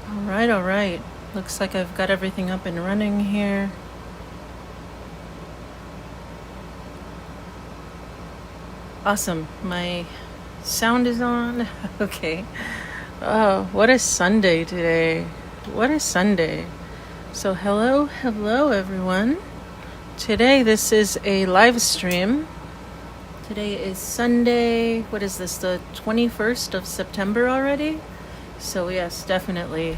All right. Looks like I've got everything up and running here. Awesome. My sound is on. Okay. Oh, what a Sunday today. What a Sunday. So hello everyone. Today this is a live stream. Today is Sunday. What is this? The 21st of September already? So yes, definitely.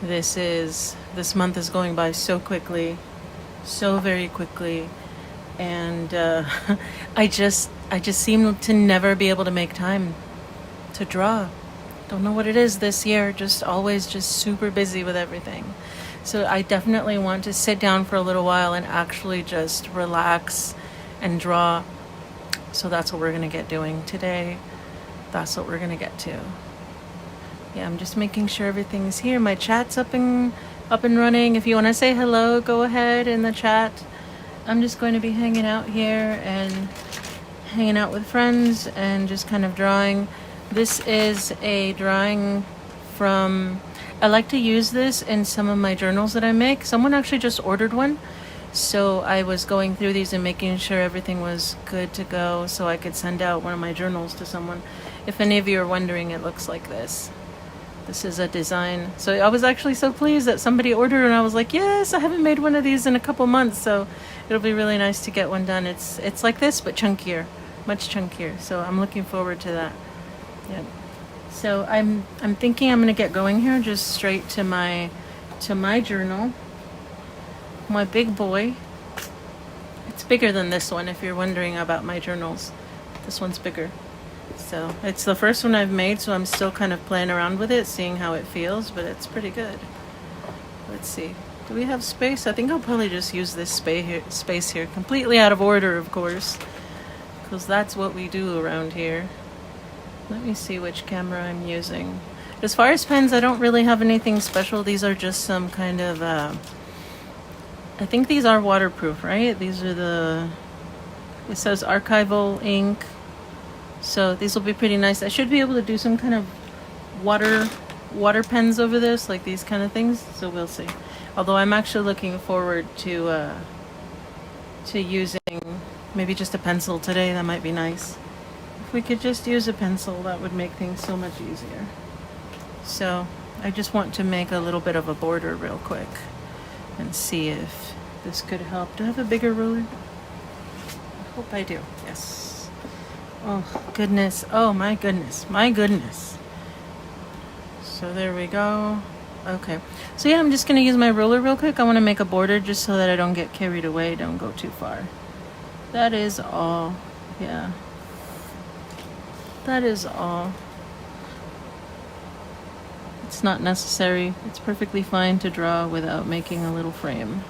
This month is going by so quickly. So very quickly. And I just seem to never be able to make time to draw. Don't know what it is this year. Just always just super busy with everything. So I definitely want to sit down for a little while and actually just relax and draw. So that's what we're going to get doing today. That's what we're going to get to. Yeah, I'm just making sure everything's here. My chat's up and running. If you want to say hello, go ahead in the chat. I'm just going to be hanging out here and hanging out with friends and just kind of drawing. This is a drawing from, I like to use this in some of my journals that I make. Someone actually just ordered one. So I was going through these and making sure everything was good to go so I could send out one of my journals to someone. If any of you are wondering, it looks like this. This is a design. So I was actually so pleased that somebody ordered, and I was like, yes, I haven't made one of these in a couple months, so it'll be really nice to get one done. It's like this, but chunkier, much chunkier. So I'm looking forward to that. Yeah. So I'm thinking I'm gonna get going here, just straight to my journal. My big boy. It's bigger than this one, if you're wondering about my journals. This one's bigger. So it's the first one I've made, so I'm still kind of playing around with it, seeing how it feels, but it's pretty good. Let's see. Do we have space? I think I'll probably just use this space here, completely out of order, of course, because that's what we do around here. Let me see which camera I'm using. As far as pens, I don't really have anything special. These are just some kind of, I think these are waterproof, right? These are it says archival ink. So these will be pretty nice. I should be able to do some kind of water pens over this, like these kind of things. So we'll see. Although I'm actually looking forward to using maybe just a pencil today. That might be nice. If we could just use a pencil, that would make things so much easier. So I just want to make a little bit of a border real quick and see if this could help. Do I have a bigger ruler? I hope I do. Yes. Oh, goodness. Oh, my goodness. My goodness. So there we go. Okay. So yeah, I'm just going to use my ruler real quick. I want to make a border just so that I don't get carried away. Don't go too far. That is all. Yeah. That is all. It's not necessary. It's perfectly fine to draw without making a little frame.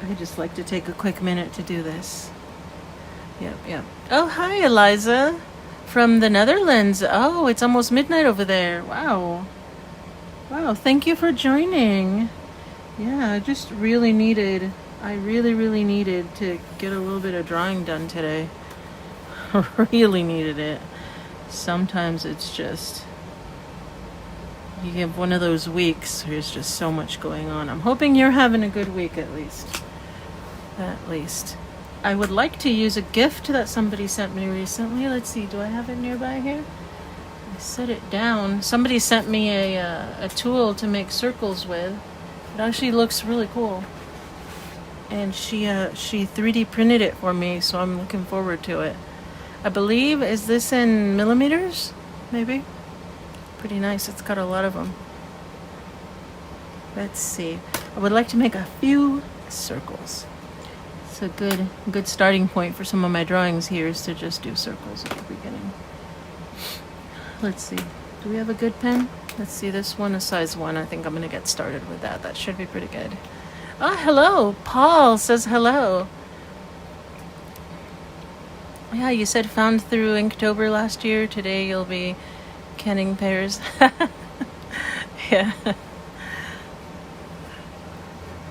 I just like to take a quick minute to do this. Yep. Oh, hi, Eliza. From the Netherlands. Oh, it's almost midnight over there. Wow. Thank you for joining. Yeah, I really needed to get a little bit of drawing done today. Really needed it. Sometimes it's just, you have one of those weeks where there's just so much going on. I'm hoping you're having a good week at least. I would like to use a gift that somebody sent me recently. Let's see, do I have it nearby here? I set it down. Somebody sent me a tool to make circles with. It actually looks really cool. And she 3D printed it for me, so I'm looking forward to it. I believe, is this in millimeters? Maybe? Pretty nice. It's got a lot of them. Let's see. I would like to make a few circles. It's a good starting point for some of my drawings here is to just do circles at the beginning. Let's see. Do we have a good pen? Let's see, this one, a size 1. I think I'm going to get started with that. That should be pretty good. Ah, hello. Paul says hello. Yeah, you said found through Inktober last year. Today you'll be canning pears. Yeah.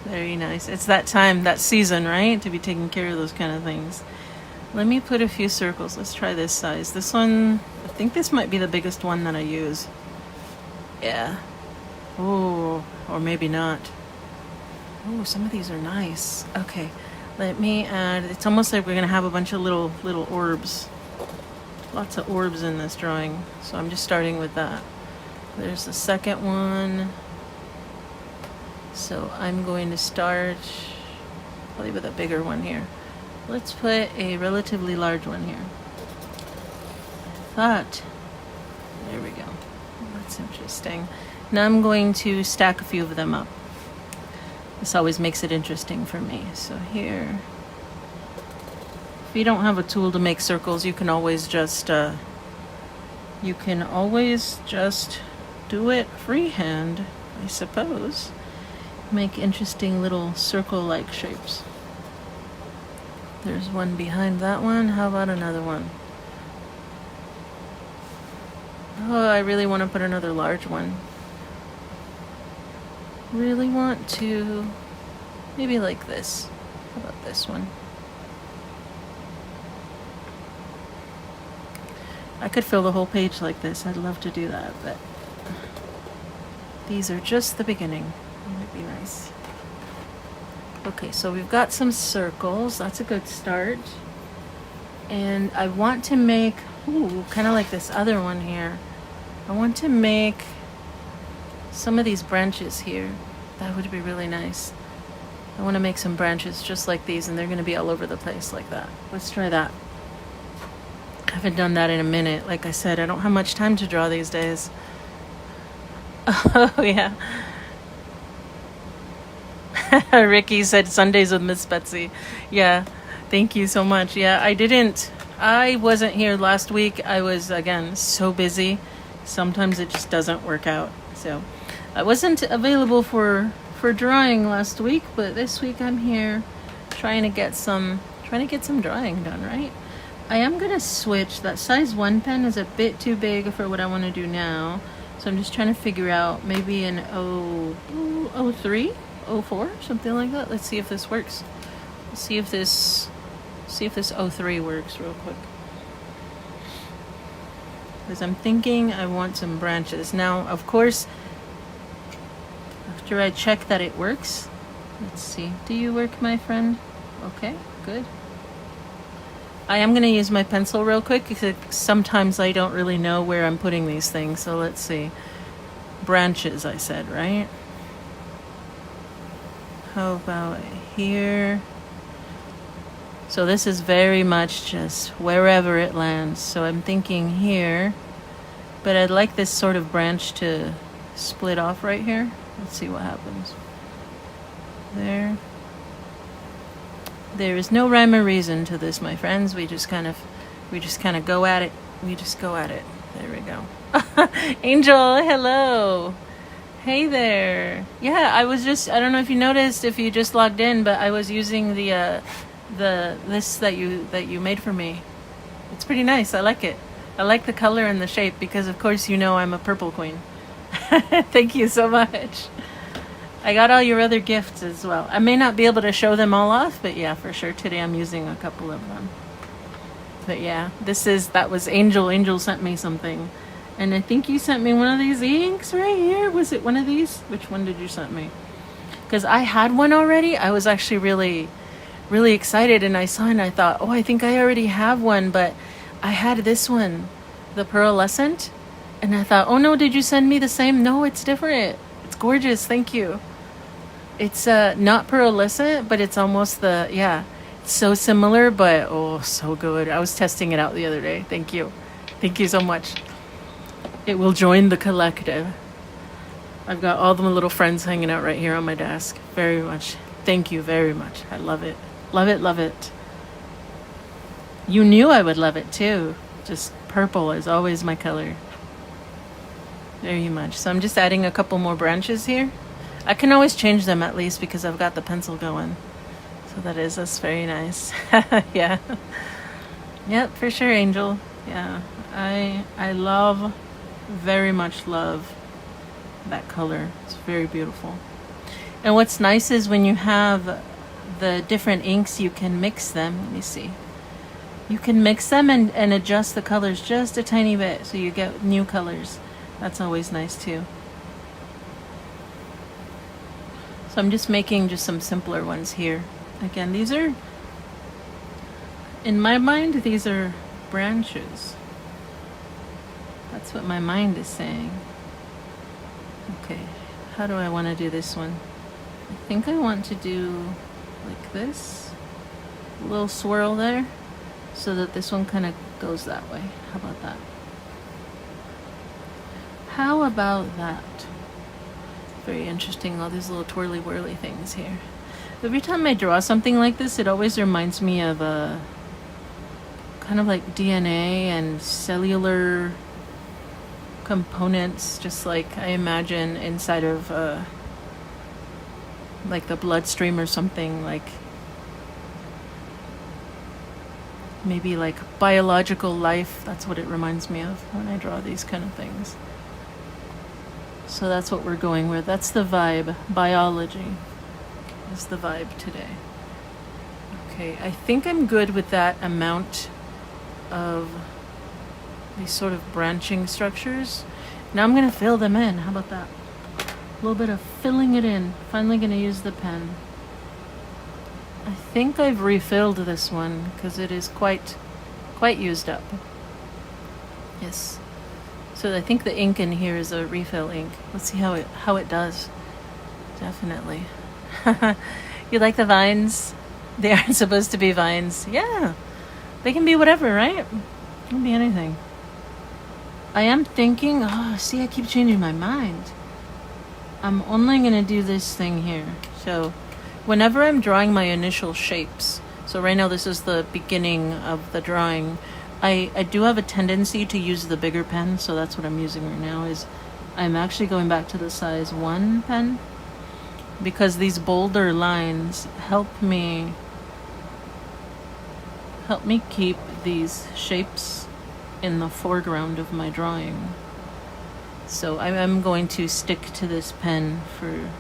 Very nice. It's that time, that season, right? To be taking care of those kind of things. Let me put a few circles. Let's try this size. This one, I think this might be the biggest one that I use. Yeah. Oh, or maybe not. Oh, some of these are nice. Okay, let me add, it's almost like we're gonna have a bunch of little orbs. Lots of orbs in this drawing. So I'm just starting with that. There's the second one. So I'm going to start probably with a bigger one here. Let's put a relatively large one here. That. There we go. That's interesting. Now I'm going to stack a few of them up. This always makes it interesting for me. So here. If you don't have a tool to make circles, you can always just do it freehand, I suppose. Make interesting little circle-like shapes. There's one behind that one. How about another one? Oh, I really want to put another large one. Really want to, maybe like this. How about this one? I could fill the whole page like this. I'd love to do that, but these are just the beginning. It might be nice. Okay, so we've got some circles. That's a good start. And I want to make, kind of like this other one here. I want to make some of these branches here. That would be really nice. I want to make some branches just like these, and they're going to be all over the place like that. Let's try that. I haven't done that in a minute. Like I said, I don't have much time to draw these days. Oh, yeah. Ricky said Sundays with Miss Betsy. Yeah, thank you so much. Yeah, I wasn't here last week. I was, again, so busy. Sometimes it just doesn't work out. So I wasn't available for drawing last week, but this week I'm here trying to get some drawing done, right? I am going to switch. That size 1 pen is a bit too big for what I want to do now. So I'm just trying to figure out maybe an 03, 04, something like that. Let's see if this works. Let's see if this 03 works real quick. Because I'm thinking I want some branches. Now, of course, after I check that it works, let's see. Do you work, my friend? Okay, good. I am going to use my pencil real quick because sometimes I don't really know where I'm putting these things. So let's see. Branches, I said, right? How about here? So this is very much just wherever it lands. So I'm thinking here, but I'd like this sort of branch to split off right here. Let's see what happens. There. There is no rhyme or reason to this, my friends. We just kind of go at it. We just go at it. There we go. Angel, hello. Hey there. Yeah, I don't know if you noticed if you just logged in, but I was using the list that you made for me. It's pretty nice. I like it. I like the color and the shape because of course you know I'm a purple queen. Thank you so much. I got all your other gifts as well. I may not be able to show them all off, but yeah, for sure today I'm using a couple of them. But yeah, that was Angel. Angel sent me something. And I think you sent me one of these inks right here. Was it one of these? Which one did you send me? Because I had one already. I was actually really, really excited, and I saw it and I thought, oh, I think I already have one, but I had this one, the pearlescent. And I thought, oh no, did you send me the same? No, it's different. It's gorgeous. Thank you. It's not pearlescent, but it's almost it's so similar, but oh, so good. I was testing it out the other day. Thank you. Thank you so much. It will join the collective. I've got all the little friends hanging out right here on my desk. Very much. Thank you very much. I love it. Love it, love it. You knew I would love it too. Just purple is always my color. Very much. So I'm just adding a couple more branches here. I can always change them at least because I've got the pencil going. So that's very nice. Yeah. Yep, for sure, Angel. Yeah. I very much love that color. It's very beautiful. And what's nice is when you have the different inks, you can mix them. Let me see. You can mix them and adjust the colors just a tiny bit so you get new colors. That's always nice too. So I'm just making just some simpler ones here. Again, these are, in my mind, these are branches. That's what my mind is saying. Okay, how do I want to do this one? I think I want to do like this. A little swirl there, so that this one kind of goes that way. How about that? How about that? Very interesting, all these little twirly whirly things here. Every time I draw something like this, it always reminds me of a kind of like DNA and cellular components, just like I imagine inside of like the bloodstream or something, like maybe like biological life. That's what it reminds me of when I draw these kind of things. So that's what we're going with. That's the vibe. Biology is the vibe today. Okay, I think I'm good with that amount of these sort of branching structures. Now I'm going to fill them in. How about that? A little bit of filling it in. Finally going to use the pen. I think I've refilled this one because it is quite used up. Yes. So I think the ink in here is a refill ink. Let's see how it does. Definitely. You like the vines? They aren't supposed to be vines. Yeah. They can be whatever, right? It can be anything. I am thinking, oh, see, I keep changing my mind. I'm only going to do this thing here. So whenever I'm drawing my initial shapes, so right now this is the beginning of the drawing, I do have a tendency to use the bigger pen, so that's what I'm using right now. Is I'm actually going back to the size 1 pen because these bolder lines help me keep these shapes in the foreground of my drawing. So I'm going to stick to this pen for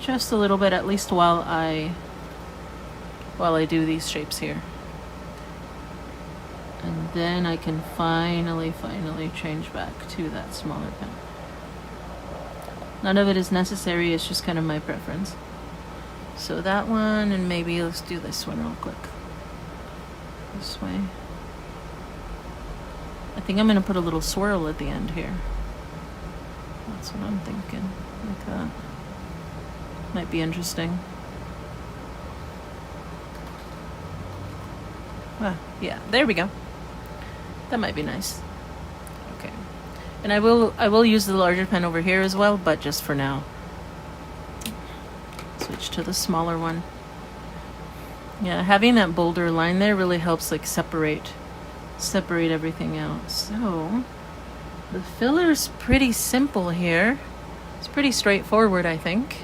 just a little bit, at least while I do these shapes here. And then I can finally change back to that smaller pen. None of it is necessary, it's just kind of my preference. So that one, and maybe let's do this one real quick. This way. I think I'm going to put a little swirl at the end here. That's what I'm thinking. Like that. Might be interesting. Ah, yeah, there we go. That might be nice. Okay. And I will use the larger pen over here as well, but just for now. Switch to the smaller one. Yeah, having that bolder line there really helps like separate everything out. So the filler's pretty simple here. It's pretty straightforward, I think.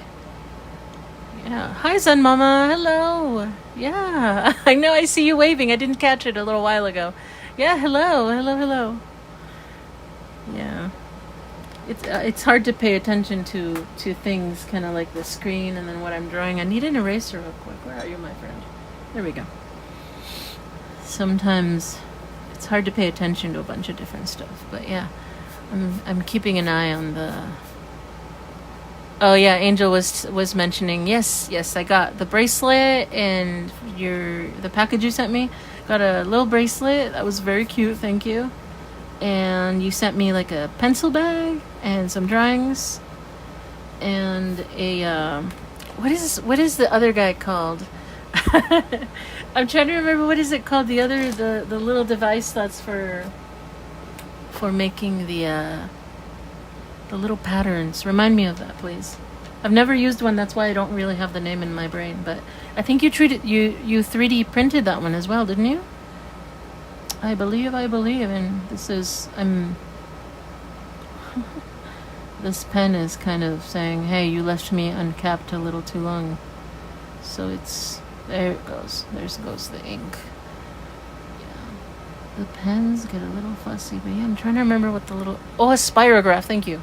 Yeah. Hi, Sun Mama. Hello. Yeah. I know, I see you waving. I didn't catch it a little while ago. Yeah, hello. Yeah. It's hard to pay attention to things kind of like the screen and then what I'm drawing. I need an eraser real quick. Where are you, my friend? There we go. Sometimes it's hard to pay attention to a bunch of different stuff, but yeah, I'm keeping an eye on the. Oh yeah, Angel was mentioning. Yes, I got the bracelet and the package you sent me. Got a little bracelet that was very cute. Thank you. And you sent me like a pencil bag and some drawings and a what is the other guy called? I'm trying to remember, what is it called? The little device that's for making the little patterns. Remind me of that, please. I've never used one, that's why I don't really have the name in my brain, but I think you 3D printed that one as well, didn't you? I believe, and this pen is kind of saying, hey, you left me uncapped a little too long. So there it goes. There goes the ink. Yeah. The pens get a little fussy, but yeah, I'm trying to remember what a spirograph, thank you.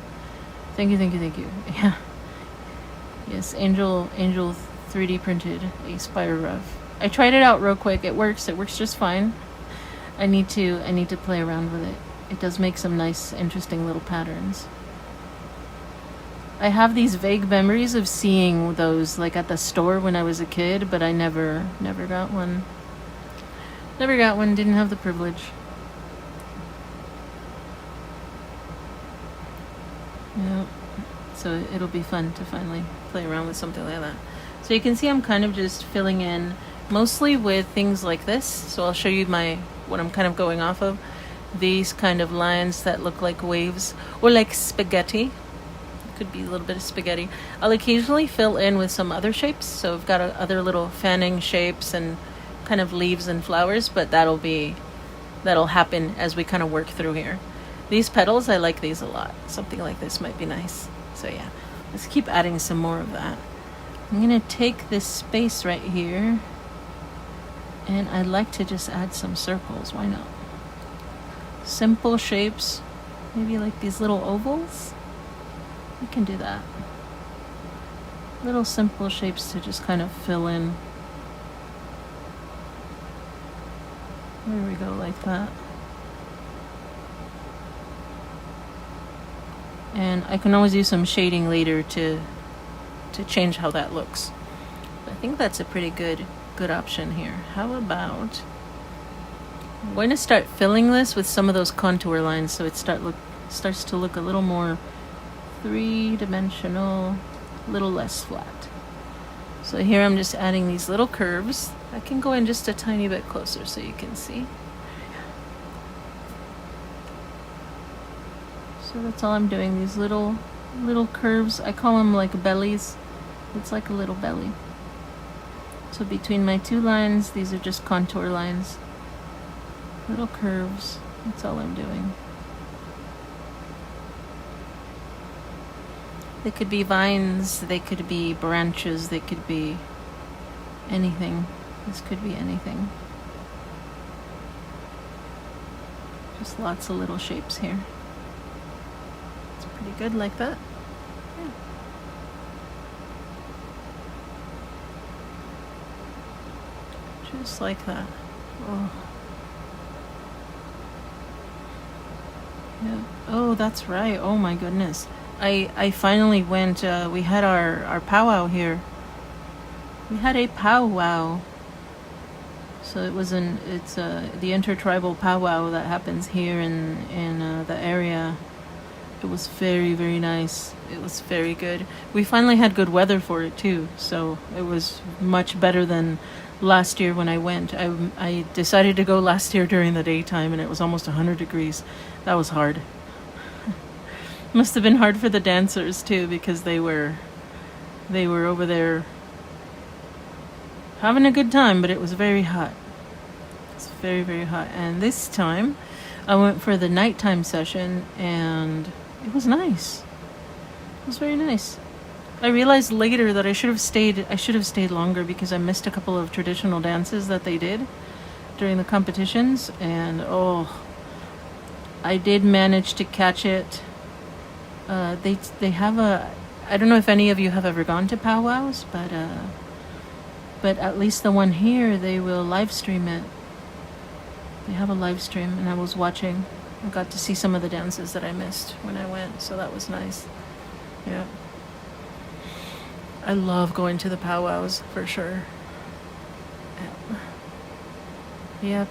Thank you. Yeah. Yes, Angel 3D printed a spirograph I tried it out real quick. It works just fine. I need to play around with it. It does make some nice, interesting little patterns. I have these vague memories of seeing those like at the store when I was a kid, but I never got one. Never got one, didn't have the privilege. Yeah. So it'll be fun to finally play around with something like that. So you can see I'm kind of just filling in mostly with things like this. So I'll show you what I'm kind of going off of. These kind of lines that look like waves or like spaghetti. Could be a little bit of spaghetti. I'll occasionally fill in with some other shapes. So I've got other little fanning shapes and kind of leaves and flowers, but that'll happen as we kind of work through here. These petals, I like these a lot. Something like this might be nice. So yeah, let's keep adding some more of that. I'm gonna take this space right here, and I'd like to just add some circles. Why not? Simple shapes, maybe like these little ovals. We can do that. Little simple shapes to just kind of fill in. There we go, like that. And I can always use some shading later to change how that looks. I think that's a pretty good option here. How about I'm going to start filling this with some of those contour lines so it starts to look a little more three-dimensional, a little less flat. So here I'm just adding these little curves. I can go in just a tiny bit closer so you can see. So that's all I'm doing, these little curves. I call them like bellies. It's like a little belly. So between my two lines, these are just contour lines. Little curves. That's all I'm doing. They could be vines, they could be branches, they could be anything. This could be anything. Just lots of little shapes here. It's pretty good like that. Yeah. Just like that. Oh. Yeah. Oh, that's right. Oh my goodness. I finally went, we had our powwow here. We had a powwow. So it's the intertribal powwow that happens here in the area. It was very, very nice. It was very good. We finally had good weather for it too, so it was much better than last year when I went. I decided to go last year during the daytime and it was almost 100 degrees. That was hard. Must have been hard for the dancers too because they were over there having a good time, but it was very hot. It's very, very hot. And this time I went for the nighttime session and it was nice. It was very nice. I realized later that I should have stayed longer because I missed a couple of traditional dances that they did during the competitions, and I did manage to catch it. They have I don't know if any of you have ever gone to powwows, but at least the one here, they will live stream it. They have a live stream, and I was watching. I got to see some of the dances that I missed when I went, so that was nice. Yeah. I love going to the powwows, for sure. Yep.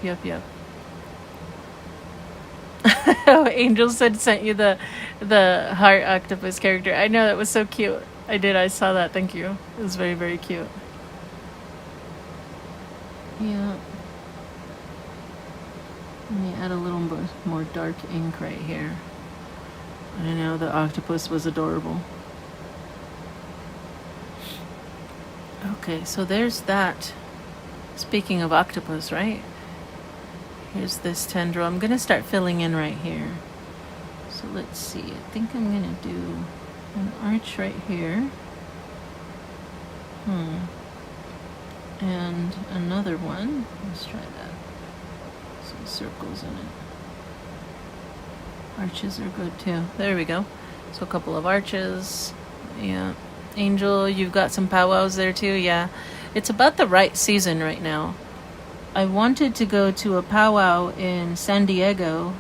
Oh, Angel sent you the heart octopus character. I know, that was so cute. I saw that, thank you. It was very, very cute. Yeah. Let me add a little more dark ink right here. I know, the octopus was adorable. Okay, so there's that. Speaking of octopus, right? Here's this tendril. I'm gonna start filling in right here. So let's see. I think I'm gonna do an arch right here. And another one. Let's try that. Some circles in it. Arches are good too. There we go. So a couple of arches. Yeah. Angel, you've got some powwows there too. Yeah. It's about the right season right now. I wanted to go to a powwow in San Diego.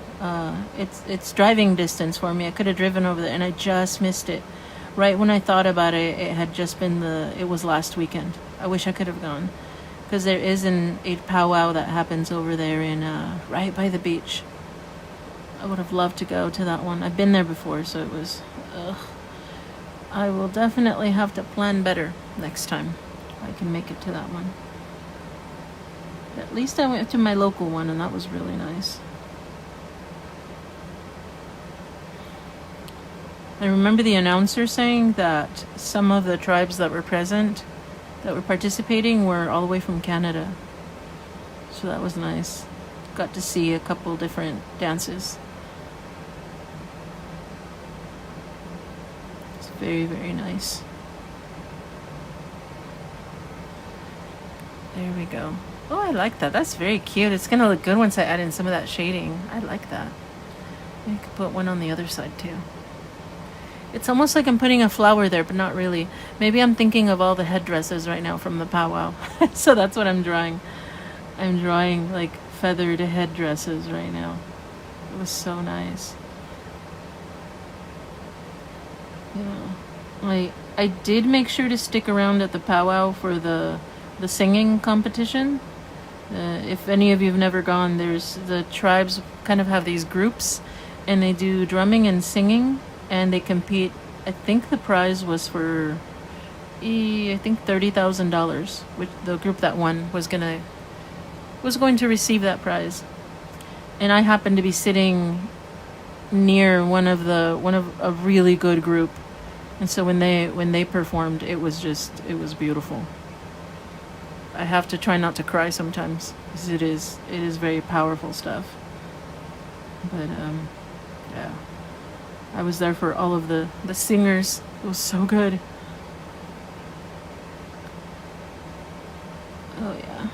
It's driving distance for me. I could have driven over there, and I just missed it. Right when I thought about it, it had just been it was last weekend. I wish I could have gone, because there is a powwow that happens over there in right by the beach. I would have loved to go to that one. I've been there before, so it was. I will definitely have to plan better next time if I can make it to that one. At least I went to my local one, and that was really nice. I remember the announcer saying that some of the tribes that were present, that were participating, were all the way from Canada. So that was nice. Got to see a couple different dances. It's very, very nice. There we go. Oh, I like that. That's very cute. It's going to look good once I add in some of that shading. I like that. I could put one on the other side too. It's almost like I'm putting a flower there, but not really. Maybe I'm thinking of all the headdresses right now from the powwow. So that's what I'm drawing. I'm drawing like feathered headdresses right now. It was so nice. Yeah. I did make sure to stick around at the powwow for the singing competition. If any of you have never gone, there's the tribes kind of have these groups, and they do drumming and singing, and they compete. I think the prize was for I think $30,000, which the group that won was going to receive that prize. And I happened to be sitting near one of a really good group, and so when they performed, it was beautiful. I have to try not to cry sometimes, because it is very powerful stuff. But yeah, I was there for all of the singers. It was so good. Oh yeah,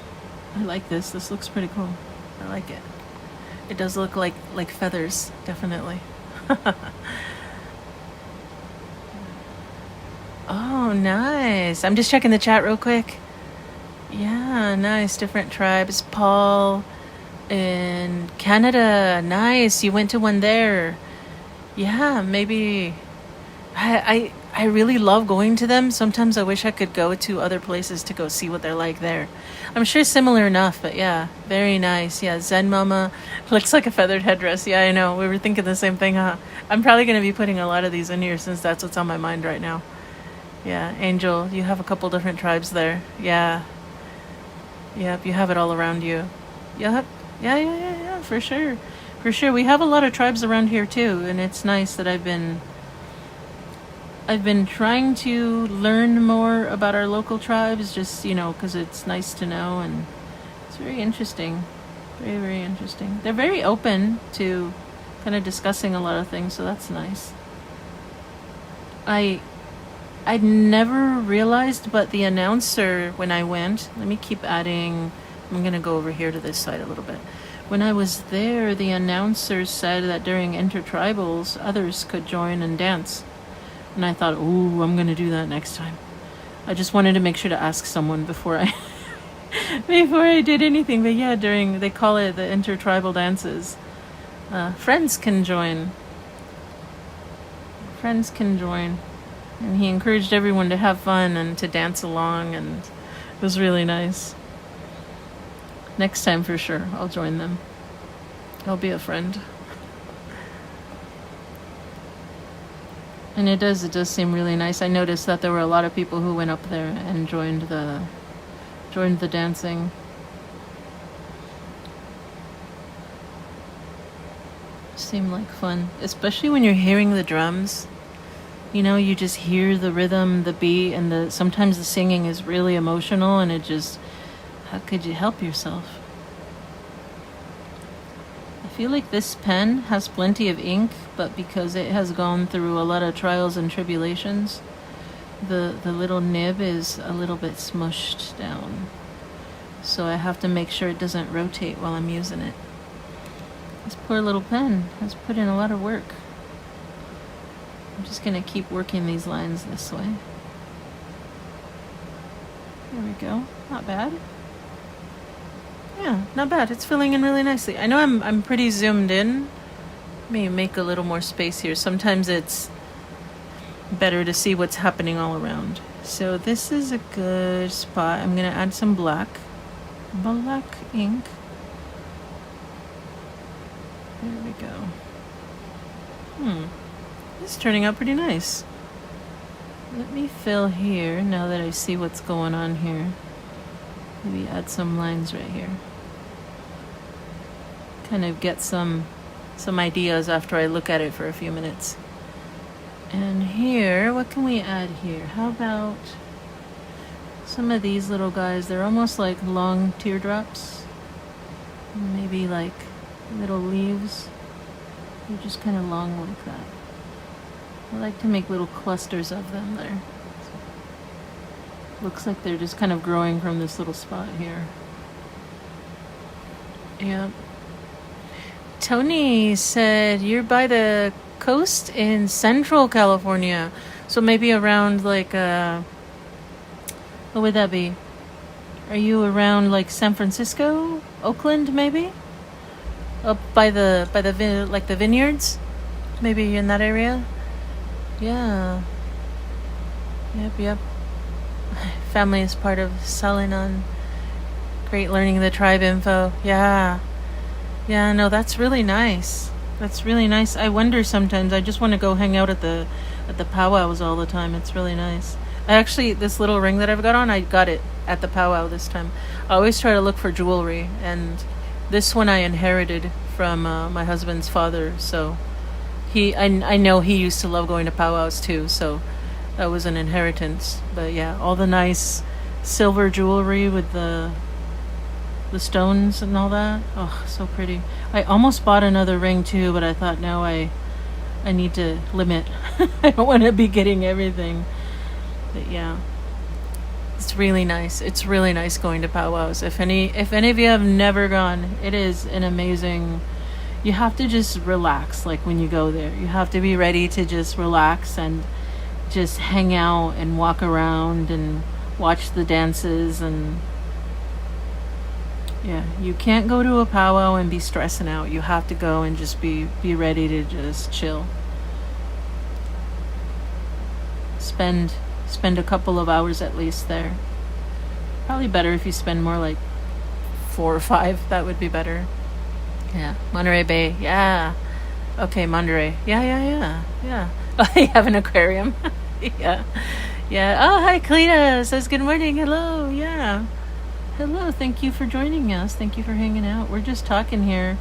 I like this. This looks pretty cool. I like it. It does look like feathers, definitely. Oh, nice. I'm just checking the chat real quick. Yeah, nice. Different tribes. Paul in Canada. Nice. You went to one there. Yeah, maybe. I really love going to them. Sometimes I wish I could go to other places to go see what they're like there. I'm sure similar enough, but yeah, very nice. Yeah, Zen Mama looks like a feathered headdress. Yeah, I know. We were thinking the same thing, huh? I'm probably going to be putting a lot of these in here since that's what's on my mind right now. Yeah, Angel, you have a couple different tribes there. Yeah. Yep, you have it all around you. Yep. Yeah, for sure. For sure. We have a lot of tribes around here too, and it's nice that I've been trying to learn more about our local tribes, just, because it's nice to know, and it's very interesting. Very, very interesting. They're very open to kind of discussing a lot of things, so that's nice. I'd never realized, but the announcer, when I went, let me keep adding, I'm going to go over here to this side a little bit. When I was there, the announcer said that during intertribals, others could join and dance. And I thought, ooh, I'm going to do that next time. I just wanted to make sure to ask someone before I did anything. But yeah, they call it the intertribal dances. Friends can join. And he encouraged everyone to have fun and to dance along, and it was really nice. Next time for sure, I'll join them. I'll be a friend. And it does seem really nice. I noticed that there were a lot of people who went up there and joined the dancing. Seemed like fun, especially when you're hearing the drums. You just hear the rhythm, the beat, and sometimes the singing is really emotional, and how could you help yourself? I feel like this pen has plenty of ink, but because it has gone through a lot of trials and tribulations, the little nib is a little bit smushed down. So I have to make sure it doesn't rotate while I'm using it. This poor little pen has put in a lot of work. I'm just going to keep working these lines this way. There we go. Not bad. Yeah, not bad. It's filling in really nicely. I know I'm pretty zoomed in. Let me make a little more space here. Sometimes it's better to see what's happening all around. So this is a good spot. I'm going to add some black ink. There we go. This is turning out pretty nice. Let me fill here now that I see what's going on here. Maybe add some lines right here. Kind of get some ideas after I look at it for a few minutes. And here, what can we add here? How about some of these little guys? They're almost like long teardrops. Maybe like little leaves. They're just kind of long like that. I like to make little clusters of them there. Looks like they're just kind of growing from this little spot here. Yep. Tony said you're by the coast in Central California. So maybe around like what would that be? Are you around like San Francisco, Oakland maybe? Up by the vineyards? Maybe in that area? Yeah. Yep. Family is part of Salinan. Great learning the tribe info. Yeah, no, that's really nice. That's really nice. I wonder sometimes, I just want to go hang out at the powwows all the time. It's really nice. I actually, this little ring that I've got on, I got it at the powwow this time. I always try to look for jewelry, and this one I inherited from my husband's father, so I know he used to love going to powwows too, so that was an inheritance. But yeah, all the nice silver jewelry with the stones and all that. Oh, so pretty. I almost bought another ring too, but I thought, no, I need to limit. I don't want to be getting everything. But yeah, it's really nice. It's really nice going to powwows. If any of you have never gone, it is an amazing. You have to just relax, like when you go there. You have to be ready to just relax and just hang out and walk around and watch the dances. And yeah, you can't go to a powwow and be stressing out. You have to go and just be ready to just chill. Spend a couple of hours at least there. Probably better if you spend more, like 4 or 5. That would be better. Yeah, Monterey Bay. Yeah. Okay, Monterey. Yeah. Oh, they have an aquarium. Yeah. Oh, hi, Cleta. Says good morning. Hello. Yeah. Hello. Thank you for joining us. Thank you for hanging out. We're just talking here.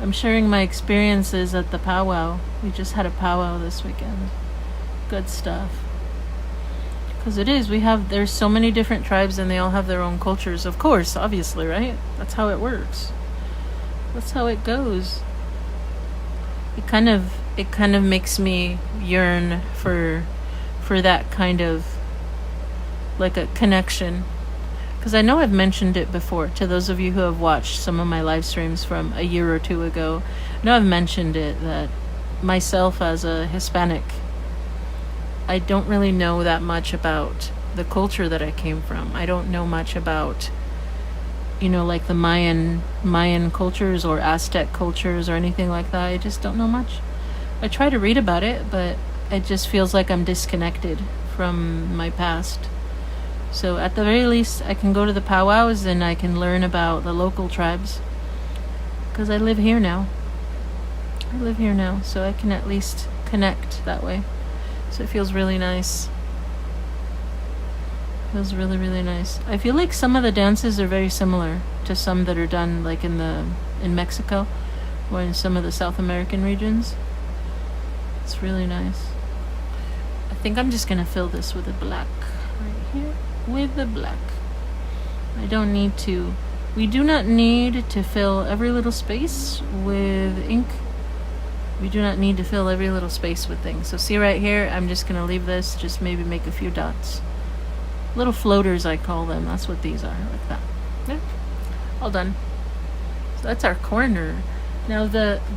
I'm sharing my experiences at the powwow. We just had a powwow this weekend. Good stuff. Because there's so many different tribes and they all have their own cultures. Of course, obviously, right? That's how it works. That's how it goes. It kind of makes me yearn for that kind of like a connection. Because I know I've mentioned it before to those of you who have watched some of my live streams from a year or two ago. I know I've mentioned it, that myself as a Hispanic, I don't really know that much about the culture that I came from. I don't know much about, like the Mayan cultures or Aztec cultures or anything like that. I just don't know much. I try to read about it, but it just feels like I'm disconnected from my past. So at the very least, I can go to the powwows and I can learn about the local tribes. Because I live here now. So I can at least connect that way. So it feels really nice. Feels really, really nice. I feel like some of the dances are very similar to some that are done like in Mexico or in some of the South American regions. It's really nice. I think I'm just gonna fill this with the black right here. With the black. I don't need to. We do not need to fill every little space with ink. We do not need to fill every little space with things. So see right here, I'm just gonna leave this, just maybe make a few dots. Little floaters, I call them. That's what these are, like that. Yeah, all done. So that's our corner. Now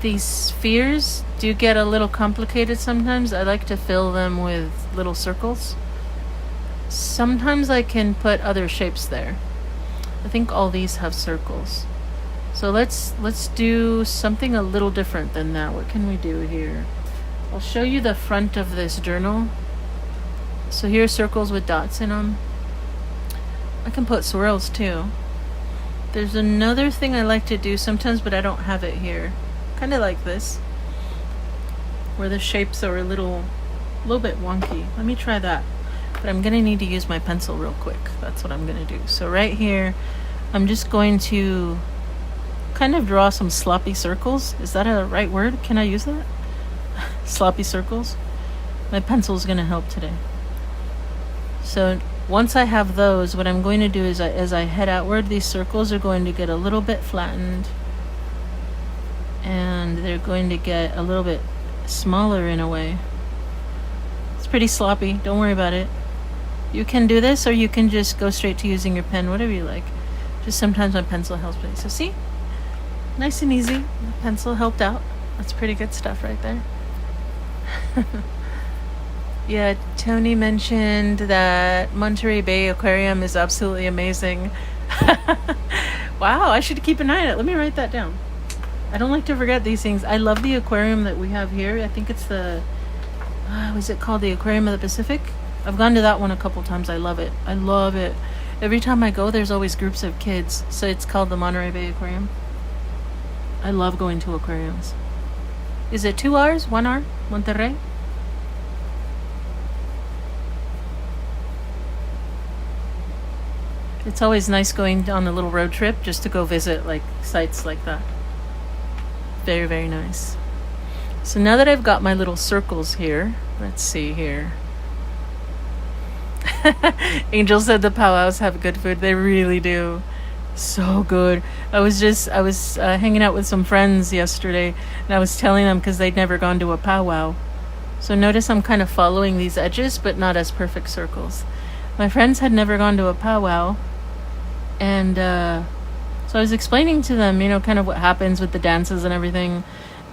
these spheres do get a little complicated sometimes. I like to fill them with little circles. Sometimes I can put other shapes there. I think all these have circles. So let's do something a little different than that. What can we do here? I'll show you the front of this journal. So here are circles with dots in them. I can put swirls too. There's another thing I like to do sometimes, but I don't have it here. Kind of like this, where the shapes are a little bit wonky. Let me try that. But I'm gonna need to use my pencil real quick. That's what I'm gonna do. So right here, I'm just going to kind of draw some sloppy circles. Is that a right word? Can I use that? Sloppy circles. My pencil's gonna help today. So once I have those, what I'm going to do is as I head outward, these circles are going to get a little bit flattened, and they're going to get a little bit smaller in a way. It's pretty sloppy. Don't worry about it. You can do this, or you can just go straight to using your pen, whatever you like. Just sometimes my pencil helps me. So see? Nice and easy. The pencil helped out. That's pretty good stuff right there. Yeah, Tony mentioned that Monterey Bay Aquarium is absolutely amazing. Wow, I should keep an eye on it. Let me write that down. I don't like to forget these things. I love the aquarium that we have here. I think it's the, is it called the Aquarium of the Pacific? I've gone to that one a couple times. I love it. I love it. Every time I go, there's always groups of kids. So it's called the Monterey Bay Aquarium. I love going to aquariums. Is it 2 hours? 1 hour? Monterrey? It's always nice going on a little road trip just to go visit like sites like that. Very, very nice. So now that I've got my little circles here, let's see here. Angel said the powwows have good food. They really do. So good. I was hanging out with some friends yesterday, and I was telling them because they'd never gone to a powwow. So notice I'm kind of following these edges, but not as perfect circles. My friends had never gone to a powwow, and so I was explaining to them, kind of what happens with the dances and everything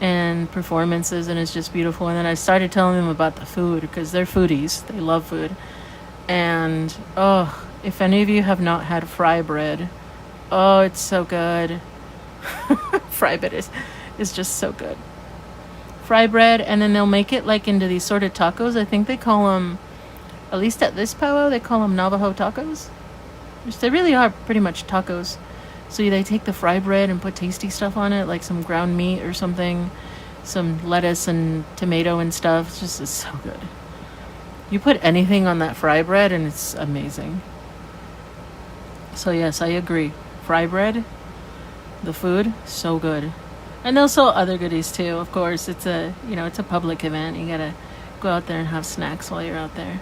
and performances, and it's just beautiful. And then I started telling them about the food because they're foodies. They love food. And if any of you have not had fry bread, it's so good. Fry bread is just so good. Fry bread, and then they'll make it like into these sort of tacos. I think they call them, at least at this powwow, they call them Navajo tacos. Which they really are pretty much tacos. So they take the fry bread and put tasty stuff on it, like some ground meat or something, some lettuce and tomato and stuff. It's so good. You put anything on that fry bread and it's amazing. So yes, I agree. Fry bread, the food, so good. And also other goodies too. Of course, it's a public event. You gotta go out there and have snacks while you're out there.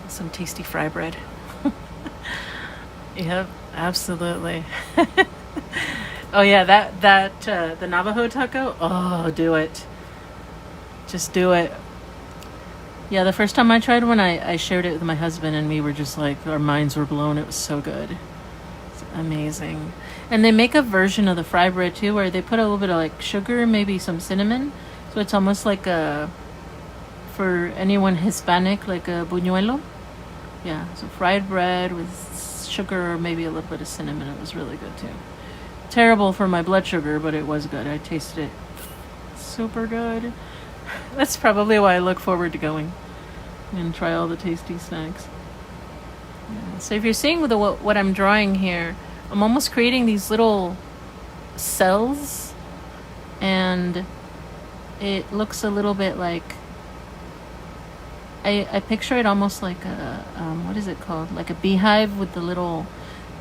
Some tasty fry bread. Yep, absolutely. Oh yeah, that the Navajo taco. Oh, do it. Just do it. Yeah, the first time I tried one, I shared it with my husband, and we were just like, our minds were blown. It was so good. It's amazing. And they make a version of the fry bread too, where they put a little bit of like sugar, maybe some cinnamon. So it's almost like for anyone Hispanic, like a buñuelo. Yeah, so fried bread with sugar or maybe a little bit of cinnamon. It was really good too. Terrible for my blood sugar, but it was good. I tasted it. Super good. That's probably why I look forward to going and try all the tasty snacks. Yeah. So if you're seeing what I'm drawing here, I'm almost creating these little cells, and it looks a little bit like, I picture it almost like a, what is it called? Like a beehive with the little,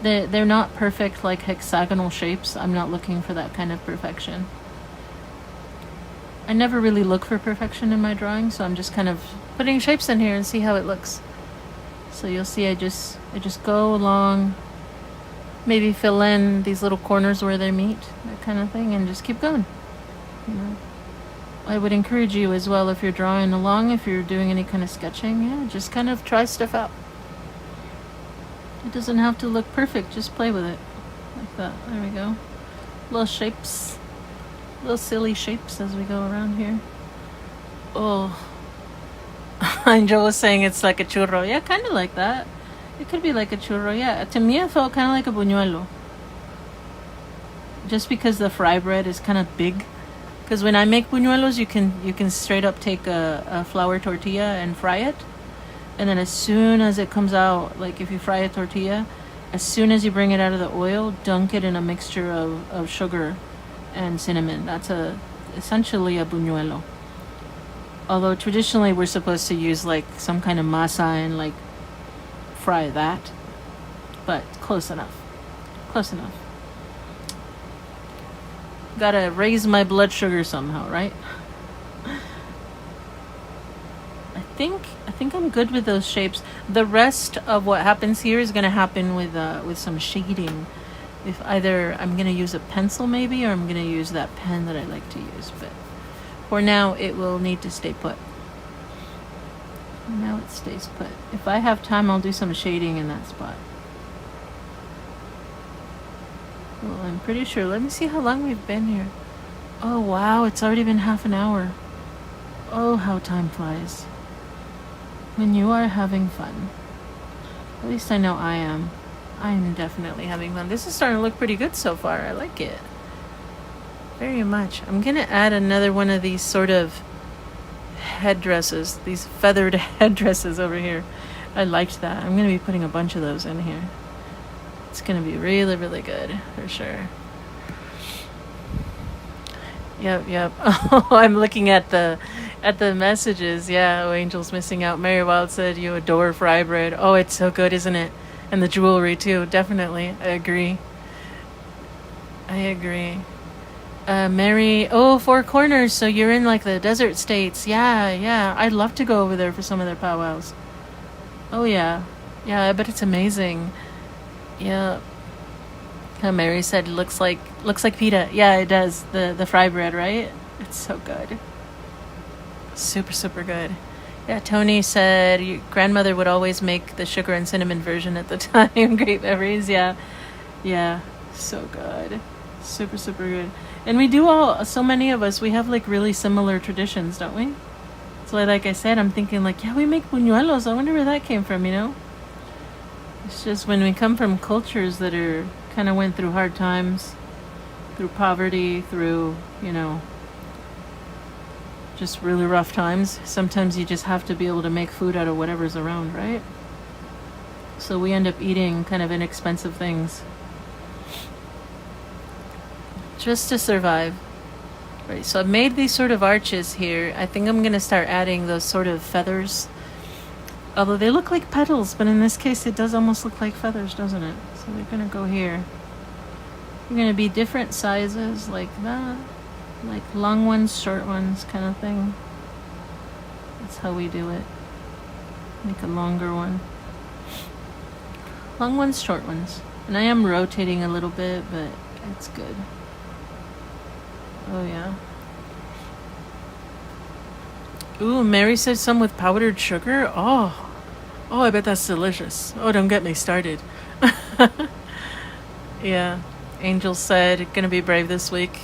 they're not perfect like hexagonal shapes. I'm not looking for that kind of perfection. I never really look for perfection in my drawing, so I'm just kind of putting shapes in here and see how it looks. So you'll see I just go along, maybe fill in these little corners where they meet, that kind of thing, and just keep going. I would encourage you as well, if you're drawing along, if you're doing any kind of sketching, just kind of try stuff out. It doesn't have to look perfect, just play with it. Like that. There we go. Little shapes. Little silly shapes as we go around here. Oh. Angel was saying it's like a churro. Yeah, kind of like that. It could be like a churro. Yeah, to me it felt kind of like a buñuelo. Just because the fry bread is kind of big. Because when I make buñuelos, you can straight up take a flour tortilla and fry it. And then as soon as it comes out, like if you fry a tortilla, as soon as you bring it out of the oil, dunk it in a mixture of sugar and cinnamon. That's essentially a buñuelo. Although traditionally we're supposed to use like some kind of masa and like fry that. But close enough. Close enough. Gotta raise my blood sugar somehow, right? I think I'm good with those shapes. The rest of what happens here is gonna happen with some shading. If either I'm gonna use a pencil maybe, or I'm gonna use that pen that I like to use. But for now, it will need to stay put. For now it stays put. If I have time, I'll do some shading in that spot. Well, I'm pretty sure. Let me see how long we've been here. Oh, wow. It's already been half an hour. Oh, how time flies. When you are having fun. At least I know I am. I'm definitely having fun. This is starting to look pretty good so far. I like it. Very much. I'm going to add another one of these sort of headdresses. These feathered headdresses over here. I liked that. I'm going to be putting a bunch of those in here. It's going to be really, really good, for sure. Yep. Oh, I'm looking at the messages. Yeah, oh, Angel's missing out. Mary Wild said you adore fry bread. Oh, it's so good, isn't it? And the jewelry, too. Definitely. I agree. Mary, Four Corners. So you're in, like, the desert states. Yeah. I'd love to go over there for some of their powwows. Oh, yeah. Yeah, I bet it's amazing. Yeah. Mary said looks like pita. Yeah, it does. The fry bread, right? It's so good. Super, super good. Yeah, Tony said your grandmother would always make the sugar and cinnamon version at the time. Great memories. Yeah. So good. Super, super good. And we do so many of us, we have like really similar traditions, don't we? So like I said, I'm thinking like, yeah, we make buñuelos. I wonder where that came from, you know? It's just when we come from cultures that are kind of went through hard times, through poverty, through, just really rough times. Sometimes you just have to be able to make food out of whatever's around, right? So we end up eating kind of inexpensive things just to survive. Right, so I've made these sort of arches here. I think I'm going to start adding those sort of feathers. Although they look like petals, but in this case it does almost look like feathers, doesn't it? So they're going to go here. They're going to be different sizes like that. Like long ones, short ones kind of thing. That's how we do it. Make a longer one. Long ones, short ones. And I am rotating a little bit, but it's good. Oh yeah. Ooh, Mary said some with powdered sugar. Oh, I bet that's delicious. Oh, don't get me started. Yeah. Angel said, gonna be brave this week.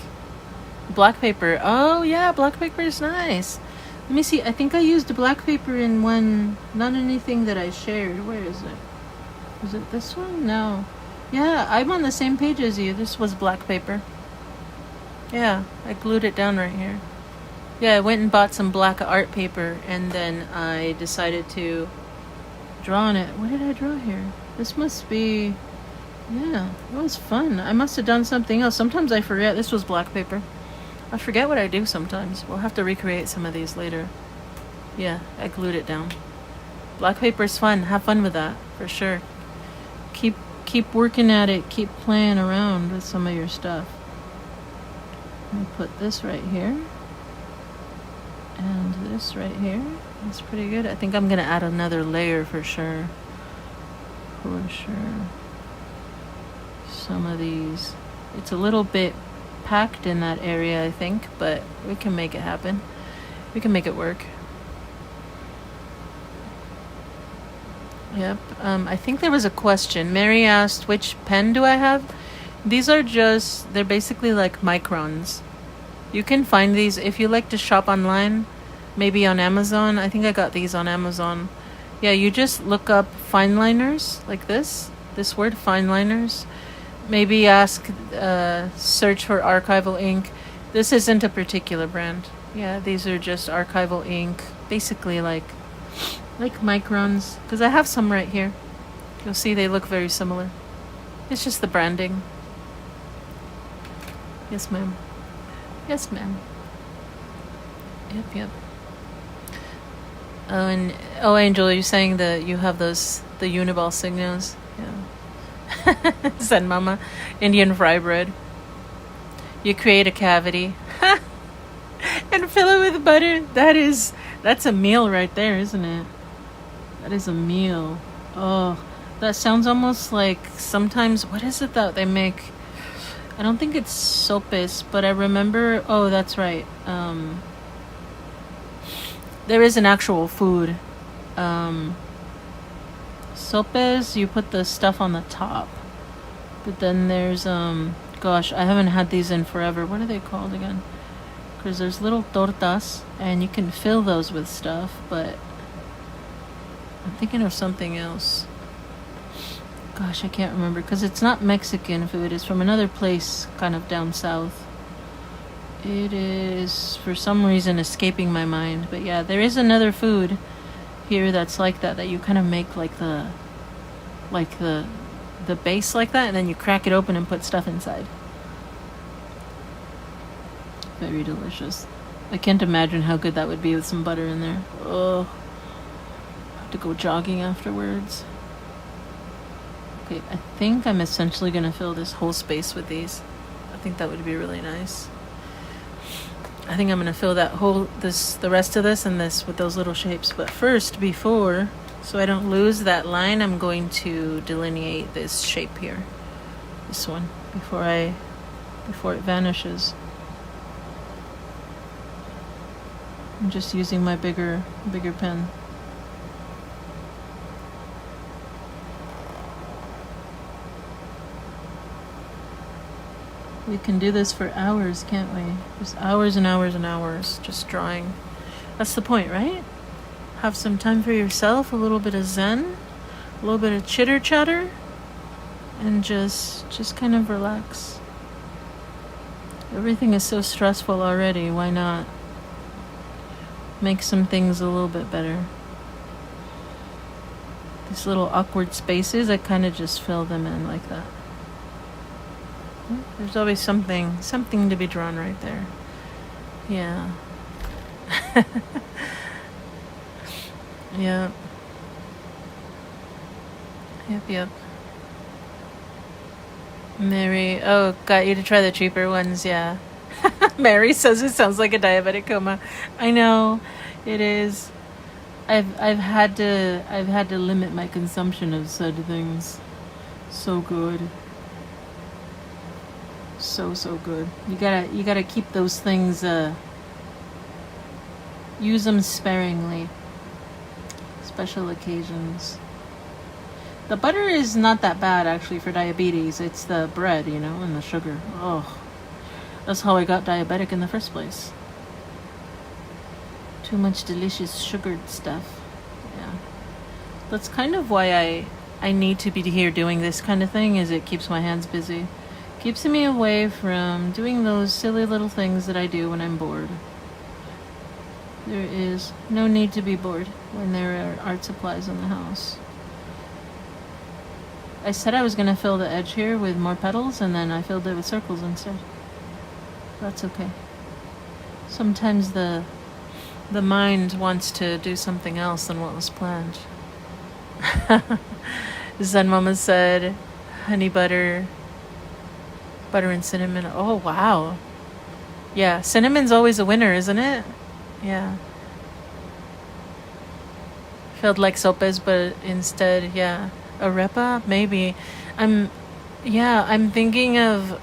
Black paper. Oh, yeah, black paper is nice. Let me see. I think I used black paper in one, not anything that I shared. Where is it? Was it this one? No. Yeah, I'm on the same page as you. This was black paper. Yeah, I glued it down right here. Yeah, I went and bought some black art paper, and then I decided to draw on it. What did I draw here? This must be... Yeah, it was fun. I must have done something else. Sometimes I forget. This was black paper. I forget what I do sometimes. We'll have to recreate some of these later. Yeah, I glued it down. Black paper is fun. Have fun with that, for sure. Keep working at it. Keep playing around with some of your stuff. Let me put this right here. And this right here. That's pretty good. I think I'm going to add another layer for sure. For sure. Some of these. It's a little bit packed in that area, I think, but we can make it happen. We can make it work. Yep. I think there was a question. Mary asked, which pen do I have? These are they're basically like microns. You can find these if you like to shop online. Maybe on Amazon. I think I got these on Amazon. Yeah, you just look up fine liners like this word, fine liners. Maybe search for archival ink. This isn't a particular brand. Yeah, these are just archival ink. Basically like microns. Because I have some right here. You'll see they look very similar. It's just the branding. Yes, ma'am. Yes, ma'am. Yep. Oh, Angel, you're saying that you have the Uniball signals? Yeah. Zen Mama. Indian fry bread. You create a cavity. And fill it with butter. That's a meal right there, isn't it? That is a meal. Oh, that sounds almost like sometimes, what is it that they make? I don't think it's sopes, but I remember, oh, that's right. There is an actual food. Sopes, you put the stuff on the top. But then there's, gosh, I haven't had these in forever. What are they called again? Because there's little tortas, and you can fill those with stuff, but I'm thinking of something else. Gosh, I can't remember, because it's not Mexican food. It's from another place kind of down south. It is, for some reason, escaping my mind. But yeah, there is another food here that's like that you kind of make like the base like that, and then you crack it open and put stuff inside. Very delicious. I can't imagine how good that would be with some butter in there. Oh, I have to go jogging afterwards. Okay, I think I'm essentially going to fill this whole space with these. I think that would be really nice. I think I'm going to fill the rest of this and this with those little shapes. But first, so I don't lose that line, I'm going to delineate this shape here. This one, before it vanishes. I'm just using my bigger pen. We can do this for hours, can't we? Just hours and hours and hours just drawing. That's the point, right? Have some time for yourself, a little bit of zen, a little bit of chitter chatter, and just kind of relax. Everything is so stressful already. Why not make some things a little bit better? These little awkward spaces, I kind of just fill them in like that. There's always something to be drawn right there. Yeah. Yeah. Yep. Mary, got you to try the cheaper ones, yeah. Mary says it sounds like a diabetic coma. I know, it is. I've had to limit my consumption of said things. So good. So good. You gotta keep those things, use them sparingly. Special occasions. The butter is not that bad actually for diabetes. It's the bread, and the sugar. Oh, that's how I got diabetic in the first place. Too much delicious sugared stuff. Yeah. That's kind of why I need to be here doing this kind of thing, is it keeps my hands busy. Keeps me away from doing those silly little things that I do when I'm bored. There is no need to be bored when there are art supplies in the house. I said I was going to fill the edge here with more petals, and then I filled it with circles instead. That's okay. Sometimes the mind wants to do something else than what was planned. Zen Mama said, honey butter and cinnamon. Oh, wow. Yeah, cinnamon's always a winner, isn't it? Yeah. Felt like sopes, but instead, yeah. Arepa? Maybe. I'm thinking of...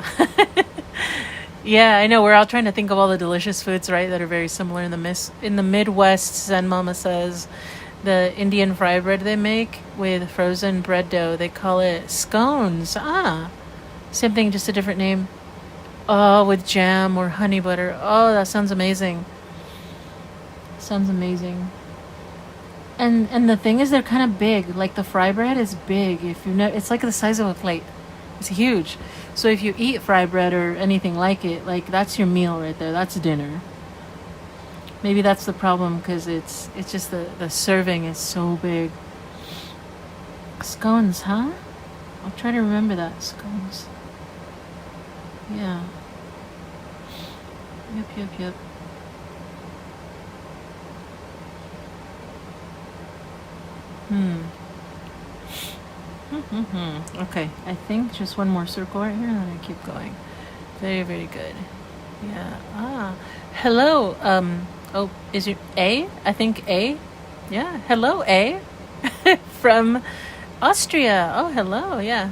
Yeah, I know. We're all trying to think of all the delicious foods, right, that are very similar in the Midwest. Zen Mama says the Indian fry bread they make with frozen bread dough, they call it scones. Same thing, just a different name. Oh, with jam or honey butter. Oh, that sounds amazing. Sounds amazing. And the thing is, they're kind of big. Like the fry bread is big. If you know, it's like the size of a plate. It's huge. So if you eat fry bread or anything like it, like that's your meal right there. That's dinner. Maybe that's the problem, because it's just the serving is so big. Scones, huh? I'll try to remember that. Scones. Yeah. Yep. Okay, I think just one more circle right here, and then I keep going. Very, very good. Yeah. Hello. Oh, is it A? I think A. Yeah. Hello, A. From Austria. Oh, hello. Yeah.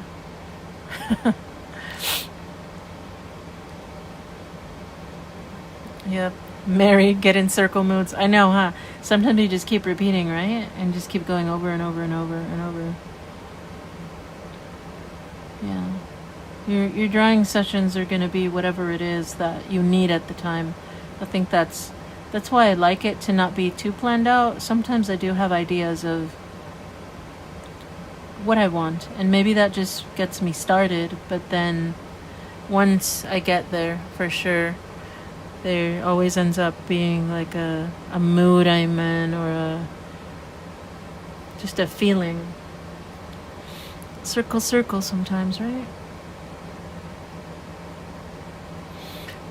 Yep. Mary, get in circle moods. I know, huh? Sometimes you just keep repeating, right? And just keep going over and over and over and over. Yeah. Your drawing sessions are going to be whatever it is that you need at the time. I think that's why I like it to not be too planned out. Sometimes I do have ideas of what I want, and maybe that just gets me started, but then once I get there, for sure, there always ends up being like a mood I'm in, or just a feeling. Circle sometimes, right?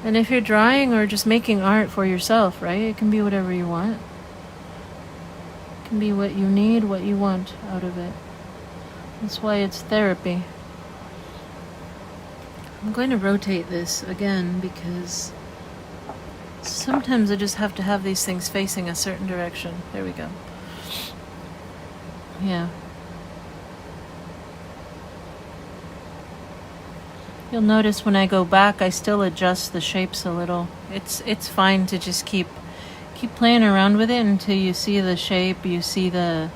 And if you're drawing or just making art for yourself, right? It can be whatever you want. It can be what you need, what you want out of it. That's why it's therapy. I'm going to rotate this again because sometimes I just have to have these things facing a certain direction. There we go. Yeah. You'll notice when I go back, I still adjust the shapes a little. It's fine to just keep playing around with it until you see the shape, you see the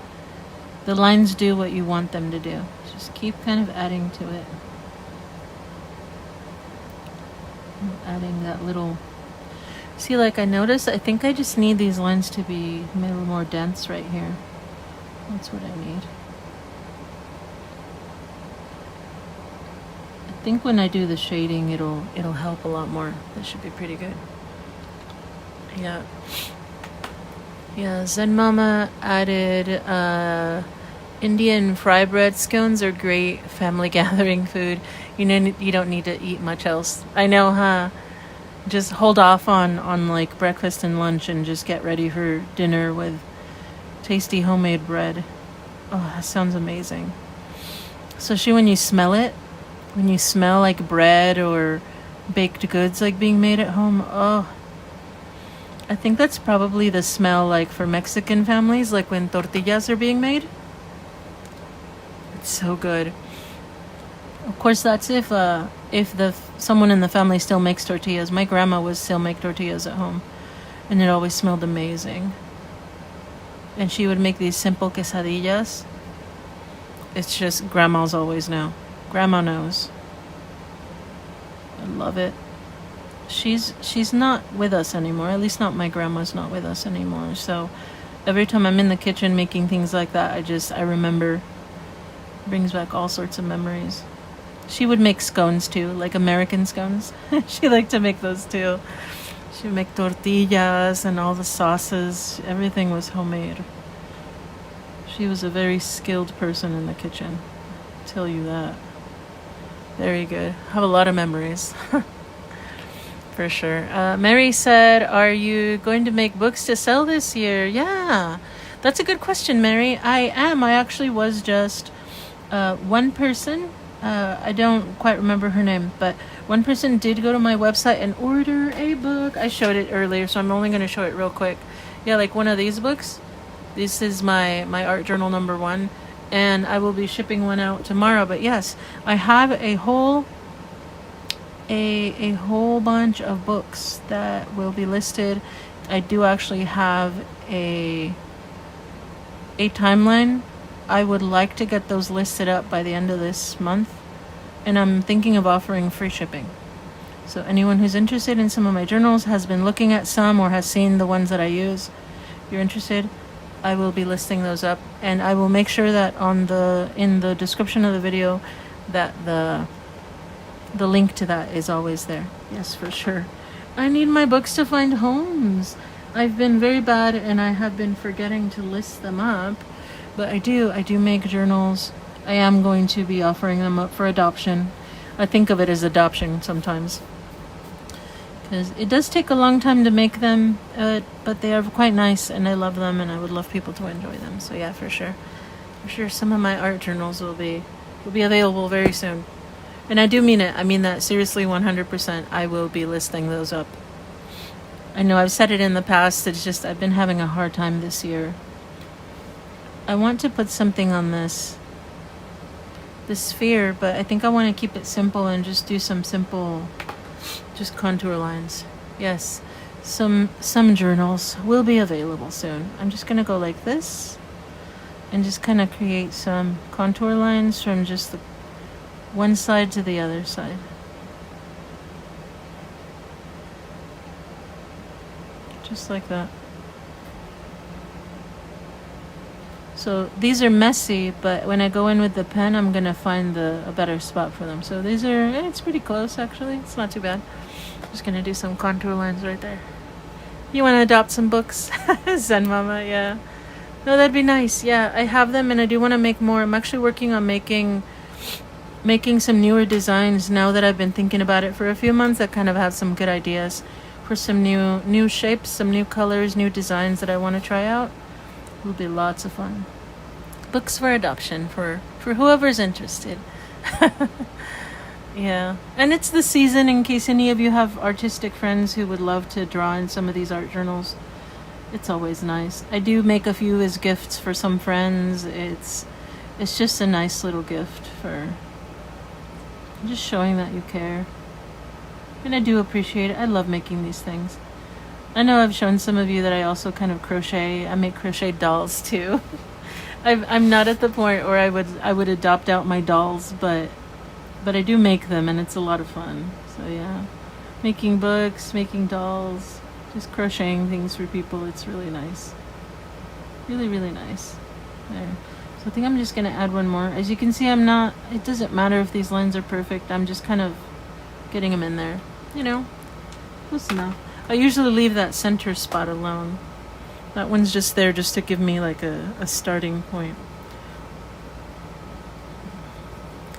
lines do what you want them to do. Just keep kind of adding to it. Adding that little... See, like I noticed, I think I just need these lines to be a little more dense right here. That's what I need. I think when I do the shading, it'll help a lot more. That should be pretty good. Yeah. Yeah, Zen Mama added Indian fry bread scones are great family gathering food. You know, you don't need to eat much else. I know, huh? Just hold off on like breakfast and lunch and just get ready for dinner with tasty homemade bread. Oh, that sounds amazing. Especially when you smell it. When you smell like bread or baked goods like being made at home, oh, I think that's probably the smell like for Mexican families, like when tortillas are being made. It's so good. Of course, that's if someone in the family still makes tortillas. My grandma would still make tortillas at home, and it always smelled amazing. And she would make these simple quesadillas. It's just grandmas always know. Grandma knows. I love it. She's not with us anymore. At least not my grandma's not with us anymore. So every time I'm in the kitchen making things like that, I remember. Brings back all sorts of memories. She would make scones too, like American scones. She liked to make those too. She would make tortillas and all the sauces. Everything was homemade. She was a very skilled person in the kitchen. I'll tell you that. Very good. Have a lot of memories. For sure. Mary said, are you going to make books to sell this year? Yeah, that's a good question, Mary. I am. I actually was just one person. I don't quite remember her name, but one person did go to my website and order a book. I showed it earlier, so I'm only going to show it real quick. Yeah, like one of these books. This is my art journal number 1. And I will be shipping one out tomorrow. But yes, I have a whole bunch of books that will be listed. I do actually have a timeline. I would like to get those listed up by the end of this month. And I'm thinking of offering free shipping. So anyone who's interested in some of my journals, has been looking at some, or has seen the ones that I use, you're interested, I will be listing those up, and I will make sure that in the description of the video that the link to that is always there. Yes, for sure. I need my books to find homes. I've been very bad, and I have been forgetting to list them up, but I do make journals. I am going to be offering them up for adoption. I think of it as adoption sometimes, because it does take a long time to make them, but they are quite nice, and I love them, and I would love people to enjoy them. So yeah, for sure, some of my art journals will be available very soon, and I do mean it. I mean that seriously, 100%. I will be listing those up. I know I've said it in the past. It's just I've been having a hard time this year. I want to put something on this sphere, but I think I want to keep it simple and just do some simple, just contour lines. Yes, some journals will be available soon. I'm just gonna go like this and just kind of create some contour lines from just the one side to the other side. Just like that. So these are messy, but when I go in with the pen, I'm gonna find a better spot for them. So these are, it's pretty close actually. It's not too bad. I'm just gonna do some contour lines right there. You want to adopt some books? Zen Mama, yeah. No, that'd be nice. Yeah, I have them, and I do want to make more. I'm actually working on making some newer designs now that I've been thinking about it for a few months. I kind of have some good ideas for some new shapes, some new colors, new designs that I want to try out. It'll be lots of fun. Books for adoption for whoever's interested. Yeah, and it's the season in case any of you have artistic friends who would love to draw in some of these art journals. It's always nice. I do make a few as gifts for some friends. It's just a nice little gift for just showing that you care. And I do appreciate it. I love making these things. I know I've shown some of you that I also kind of crochet. I make crochet dolls too. I'm not at the point where I would adopt out my dolls, but I do make them, and it's a lot of fun. So yeah, making books, making dolls, just crocheting things for people. It's really nice. Really, really nice. There. So I think I'm just going to add one more. As you can see, it doesn't matter if these lines are perfect. I'm just kind of getting them in there. You know, close enough. I usually leave that center spot alone. That one's just there just to give me like a starting point.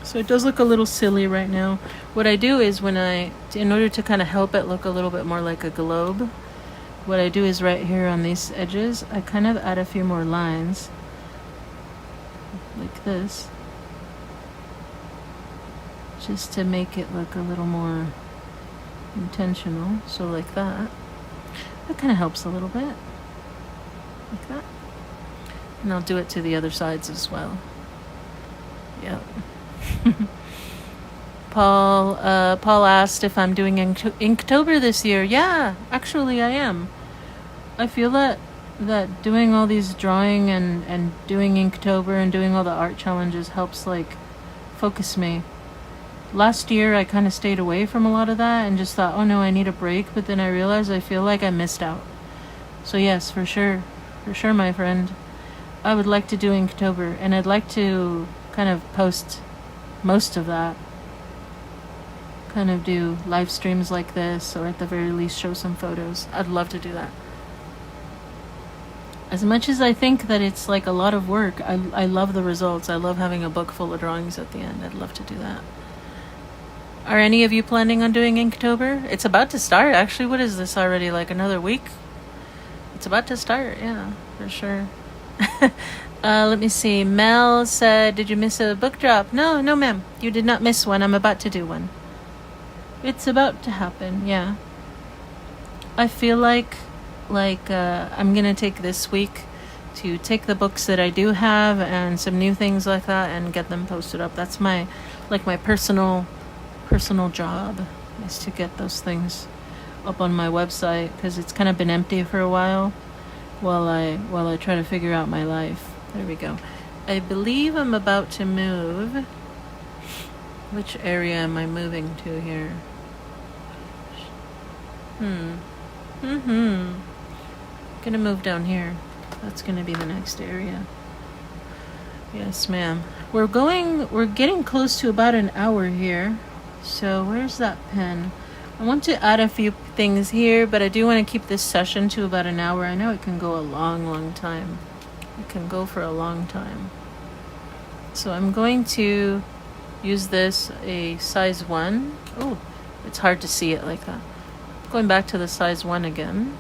So it does look a little silly right now. What I do is in order to kind of help it look a little bit more like a globe, what I do is right here on these edges, I kind of add a few more lines like this, just to make it look a little more intentional. So like that kind of helps a little bit, like that. And I'll do it to the other sides as well. Yep. Paul asked if I'm doing Inktober this year. Yeah, actually I am. I feel that doing all these drawing and doing Inktober and doing all the art challenges helps like focus me. Last year I kind of stayed away from a lot of that and just thought, oh no, I need a break, but then I realized I feel like I missed out. So yes, for sure, my friend, I would like to do Inktober, and I'd like to kind of post most of that, kind of do live streams like this, or at the very least show some photos. I'd love to do that. As much as I think that it's like a lot of work, I love the results. I love having a book full of drawings at the end. I'd love to do that. Are any of you planning on doing Inktober? It's about to start, actually. What is this already, like another week? It's about to start, yeah, for sure. Let me see. Mel said, did you miss a book drop? No, ma'am. You did not miss one. I'm about to do one. It's about to happen, yeah. I feel like I'm going to take this week to take the books that I do have and some new things like that and get them posted up. That's my personal job, is to get those things up on my website, because it's kind of been empty for a while while I try to figure out my life. There we go. I believe I'm about to move. Which area am I moving to here? Gonna move down here. That's gonna be the next area. Yes, ma'am. We're getting close to about an hour here. So where's that pen? I want to add a few things here, but I do want to keep this session to about an hour. I know it can go a long, long time. It can go for a long time. So I'm going to use this, a size 1. Oh, it's hard to see it like that. Going back to the size 1 again.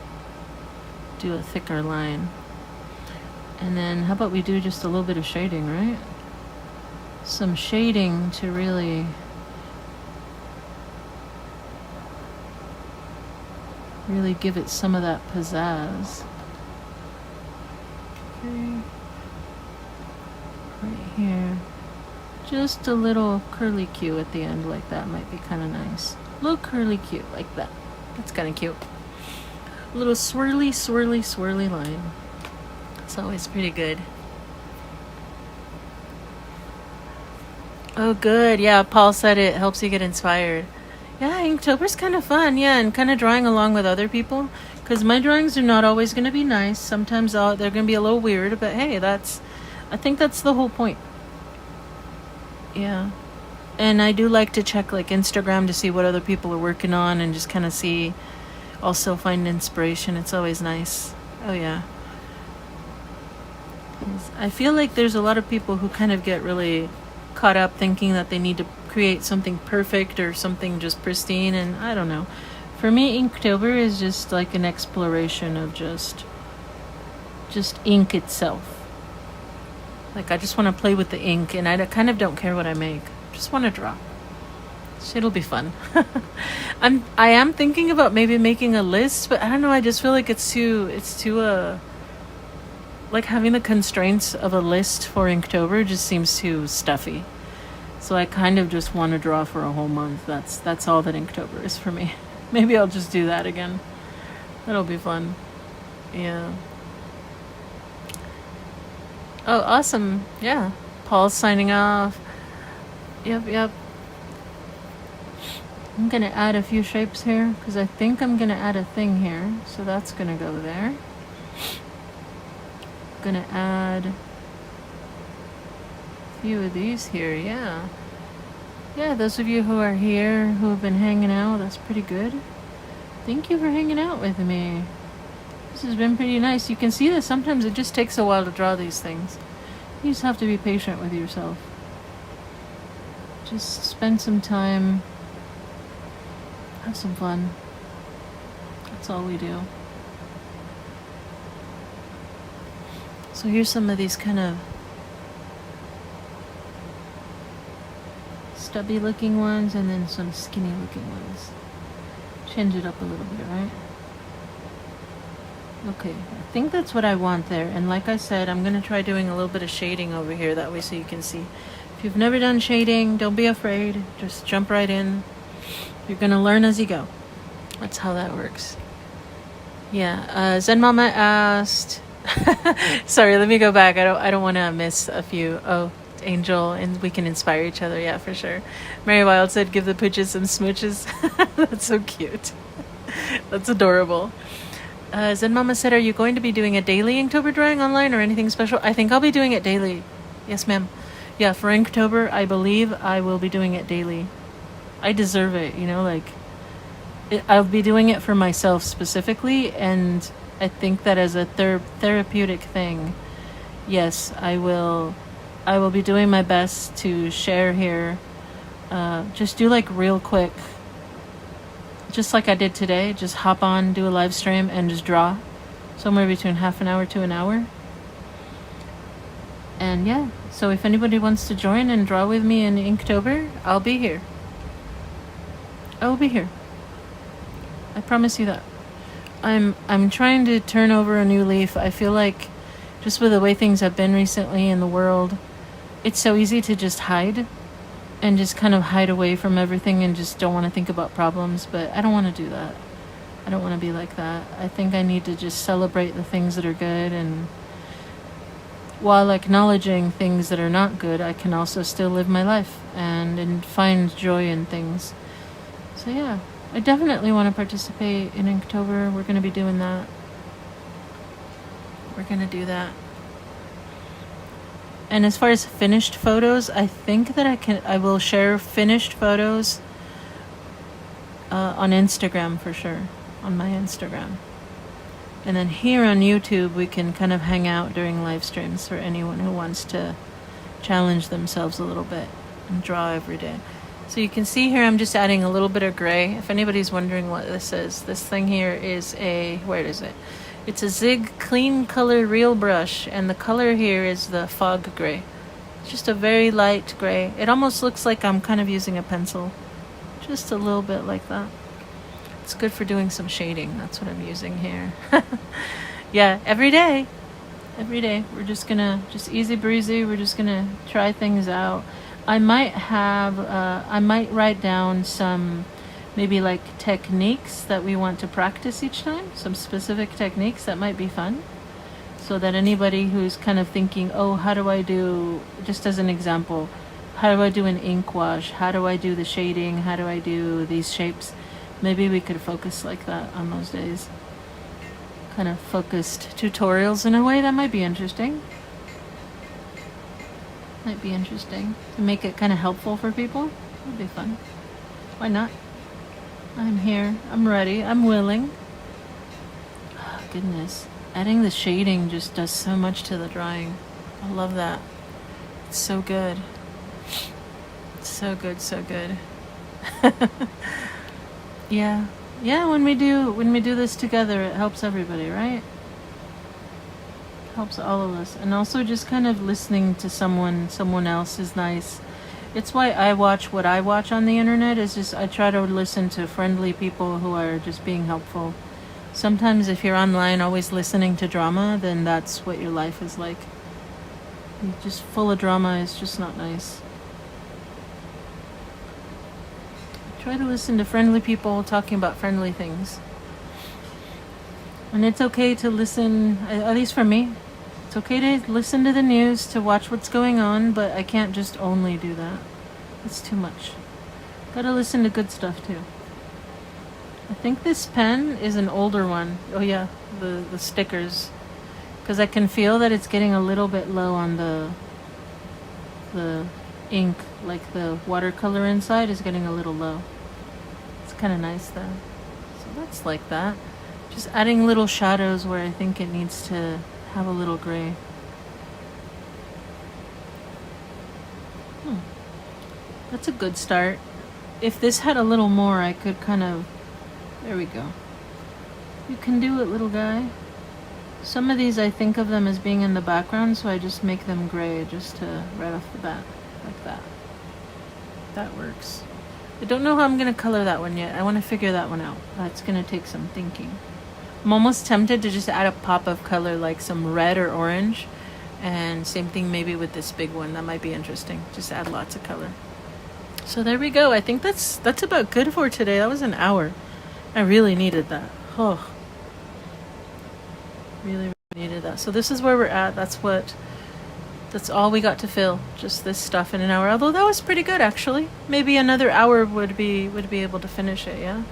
Do a thicker line. And then how about we do just a little bit of shading, right? Some shading to really give it some of that pizzazz. Okay. Right here. Just a little curly Q at the end like that might be kind of nice. A little curly Q like that. That's kind of cute. A little swirly, swirly, swirly line. It's always pretty good. Oh, good. Yeah, Paul said it helps you get inspired. Yeah, Inktober's kind of fun. Yeah, and kind of drawing along with other people. Because my drawings are not always going to be nice. Sometimes they're going to be a little weird. But hey, I think that's the whole point. Yeah. And I do like to check like Instagram to see what other people are working on and just kind of see, also find inspiration. It's always nice. Oh, yeah. I feel like there's a lot of people who kind of get really caught up thinking that they need to create something perfect or something just pristine, and I don't know. For me, Inktober is just like an exploration of just ink itself. Like I just want to play with the ink, and I kind of don't care what I make. Just want to draw. It'll be fun. I am thinking about maybe making a list, but I don't know. I just feel like it's too like having the constraints of a list for Inktober just seems too stuffy. So I kind of just want to draw for a whole month. That's all that Inktober is for me. Maybe I'll just do that again. That'll be fun. Yeah. Oh, awesome. Yeah. Paul's signing off. Yep. I'm going to add a few shapes here because I think I'm going to add a thing here. So that's going to go there. Going to add a few of these here. Yeah, those of you who are here who have been hanging out, that's pretty good. Thank you for hanging out with me. This has been pretty nice. You can see that sometimes it just takes a while to draw these things. You just have to be patient with yourself. Just spend some time, have some fun. That's all we do. So here's some of these kind of stubby looking ones and then some skinny looking ones. Change it up a little bit, right? Okay, I think that's what I want there. And like I said, I'm going to try doing a little bit of shading over here that way so you can see. If you've never done shading, don't be afraid. Just jump right in. You're going to learn as you go. That's how that works. Yeah, Zen Mama asked... Sorry, let me go back. I don't want to miss a few. Oh, Angel, and we can inspire each other. Yeah, for sure. Mary Wild said, give the pooches some smooches. That's so cute. That's adorable. Zen Mama said, are you going to be doing a daily Inktober drawing online or anything special? I think I'll be doing it daily. Yes, ma'am. Yeah, for Inktober, I believe I will be doing it daily. I deserve it, I'll be doing it for myself specifically, and I think that as a therapeutic thing, yes, I will be doing my best to share here. Just do like real quick, just like I did today, just hop on, do a live stream and just draw somewhere between half an hour to an hour. And yeah, so if anybody wants to join and draw with me in Inktober, I'll be here. I will be here. I promise you that. I'm trying to turn over a new leaf. I feel like just with the way things have been recently in the world, it's so easy to just hide and just kind of hide away from everything and just don't want to think about problems. But I don't want to do that. I don't want to be like that. I think I need to just celebrate the things that are good, and while acknowledging things that are not good, I can also still live my life and find joy in things. So yeah, I definitely want to participate in Inktober. We're going to be doing that. We're gonna do that. And as far as finished photos, I think that I will share finished photos on Instagram for sure, on my Instagram. And then here on YouTube, we can kind of hang out during live streams for anyone who wants to challenge themselves a little bit and draw every day. So you can see here, I'm just adding a little bit of gray. If anybody's wondering what this is, this thing here is where is it? It's a Zig Clean Color Real Brush, and the color here is the fog gray. It's just a very light gray. It almost looks like I'm kind of using a pencil. Just a little bit like that. It's good for doing some shading. That's what I'm using here. Yeah, every day. Every day. We're just gonna, just easy breezy, we're just gonna try things out. I might write down some, maybe like techniques that we want to practice each time. Some specific techniques that might be fun. So that anybody who's kind of thinking, oh, how do I do, just as an example, how do I do an ink wash? How do I do the shading? How do I do these shapes? Maybe we could focus like that on those days. Kind of focused tutorials in a way that might be interesting. Might be interesting to make it kind of helpful for people. Would be fun. Why not? I'm here. I'm ready. I'm willing. Oh, goodness. Adding the shading just does so much to the drawing. I love that. It's so good. So good, so good. Yeah. Yeah, when we do this together, it helps everybody, right? Helps all of us. And also just kind of listening to someone else is nice. It's why I watch what I watch on the internet, is just I try to listen to friendly people who are just being helpful. Sometimes if you're online always listening to drama, then that's what your life is like. Just full of drama is just not nice. Try to listen to friendly people talking about friendly things. And it's okay to listen, at least for me, it's okay to listen to the news, to watch what's going on, but I can't just only do that. It's too much. Gotta listen to good stuff too. I think this pen is an older one. Oh yeah, the stickers. Because I can feel that it's getting a little bit low on the ink, like the watercolor inside is getting a little low. It's kind of nice though. So that's like that. Just adding little shadows where I think it needs to have a little gray. That's a good start. If this had a little more, I could kind of... There we go. You can do it, little guy. Some of these I think of them as being in the background, so I just make them gray just to right off the bat, like that. That works. I don't know how I'm going to color that one yet. I want to figure that one out. That's going to take some thinking. I'm almost tempted to just add a pop of color, like some red or orange. And same thing maybe with this big one. That might be interesting. Just add lots of color. So there we go. I think that's about good for today. That was an hour. I really needed that. Oh. Really needed that. So this is where we're at. That's all we got to fill. Just this stuff in an hour. Although that was pretty good actually. Maybe another hour would be able to finish it, yeah?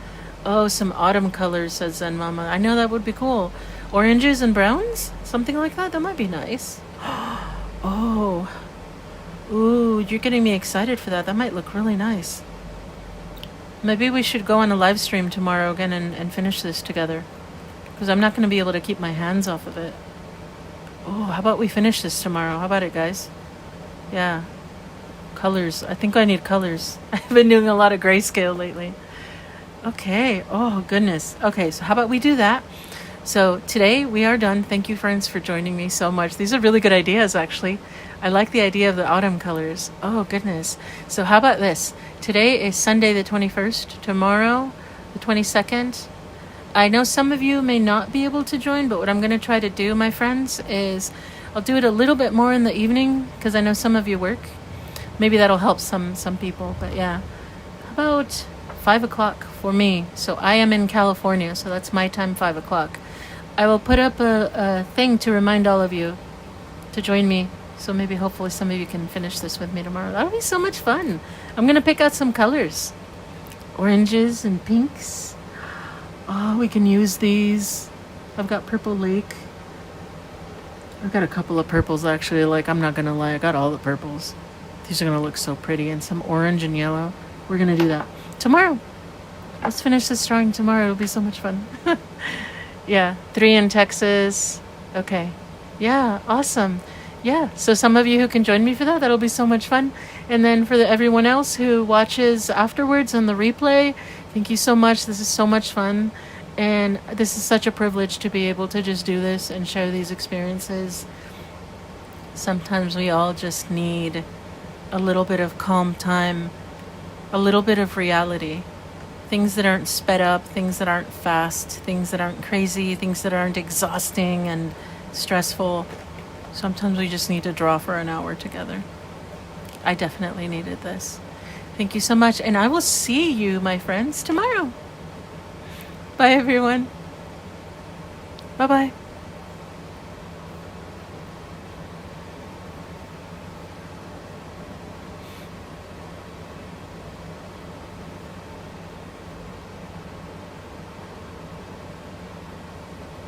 Oh, some autumn colors, says Zen Mama. I know that would be cool. Oranges and browns? Something like that? That might be nice. Oh. Ooh, you're getting me excited for that. That might look really nice. Maybe we should go on a live stream tomorrow again and finish this together. Because I'm not going to be able to keep my hands off of it. Oh, how about we finish this tomorrow? How about it, guys? Yeah. Colors. I think I need colors. I've been doing a lot of grayscale lately. Okay. Oh, goodness. Okay, so how about we do that? So today we are done. Thank you, friends, for joining me so much. These are really good ideas, actually. I like the idea of the autumn colors. Oh, goodness. So how about this? Today is Sunday the 21st. Tomorrow, the 22nd. I know some of you may not be able to join, but what I'm going to try to do, my friends, is I'll do it a little bit more in the evening because I know some of you work. Maybe that'll help some people, but yeah. How about 5 o'clock for me? So I am in California, so that's my time, 5 o'clock. I will put up a thing to remind all of you to join me. So maybe hopefully some of you can finish this with me tomorrow. That'll be so much fun. I'm going to pick out some colors. Oranges and pinks. Oh, we can use these. I've got Purple Lake. I've got a couple of purples actually. Like, I'm not gonna lie, I got all the purples. These are gonna look so pretty, and some orange and yellow. We're gonna do that tomorrow. Let's finish this drawing tomorrow. It'll be so much fun. Yeah, 3 in Texas. Okay. Yeah, awesome. Yeah, so some of you who can join me for that, that'll be so much fun. And then for everyone else who watches afterwards on the replay, thank you so much. This is so much fun. And this is such a privilege to be able to just do this and share these experiences. Sometimes we all just need a little bit of calm time, a little bit of reality. Things that aren't sped up, things that aren't fast, things that aren't crazy, things that aren't exhausting and stressful. Sometimes we just need to draw for an hour together. I definitely needed this. Thank you so much. And I will see you, my friends, tomorrow. Bye, everyone. Bye-bye.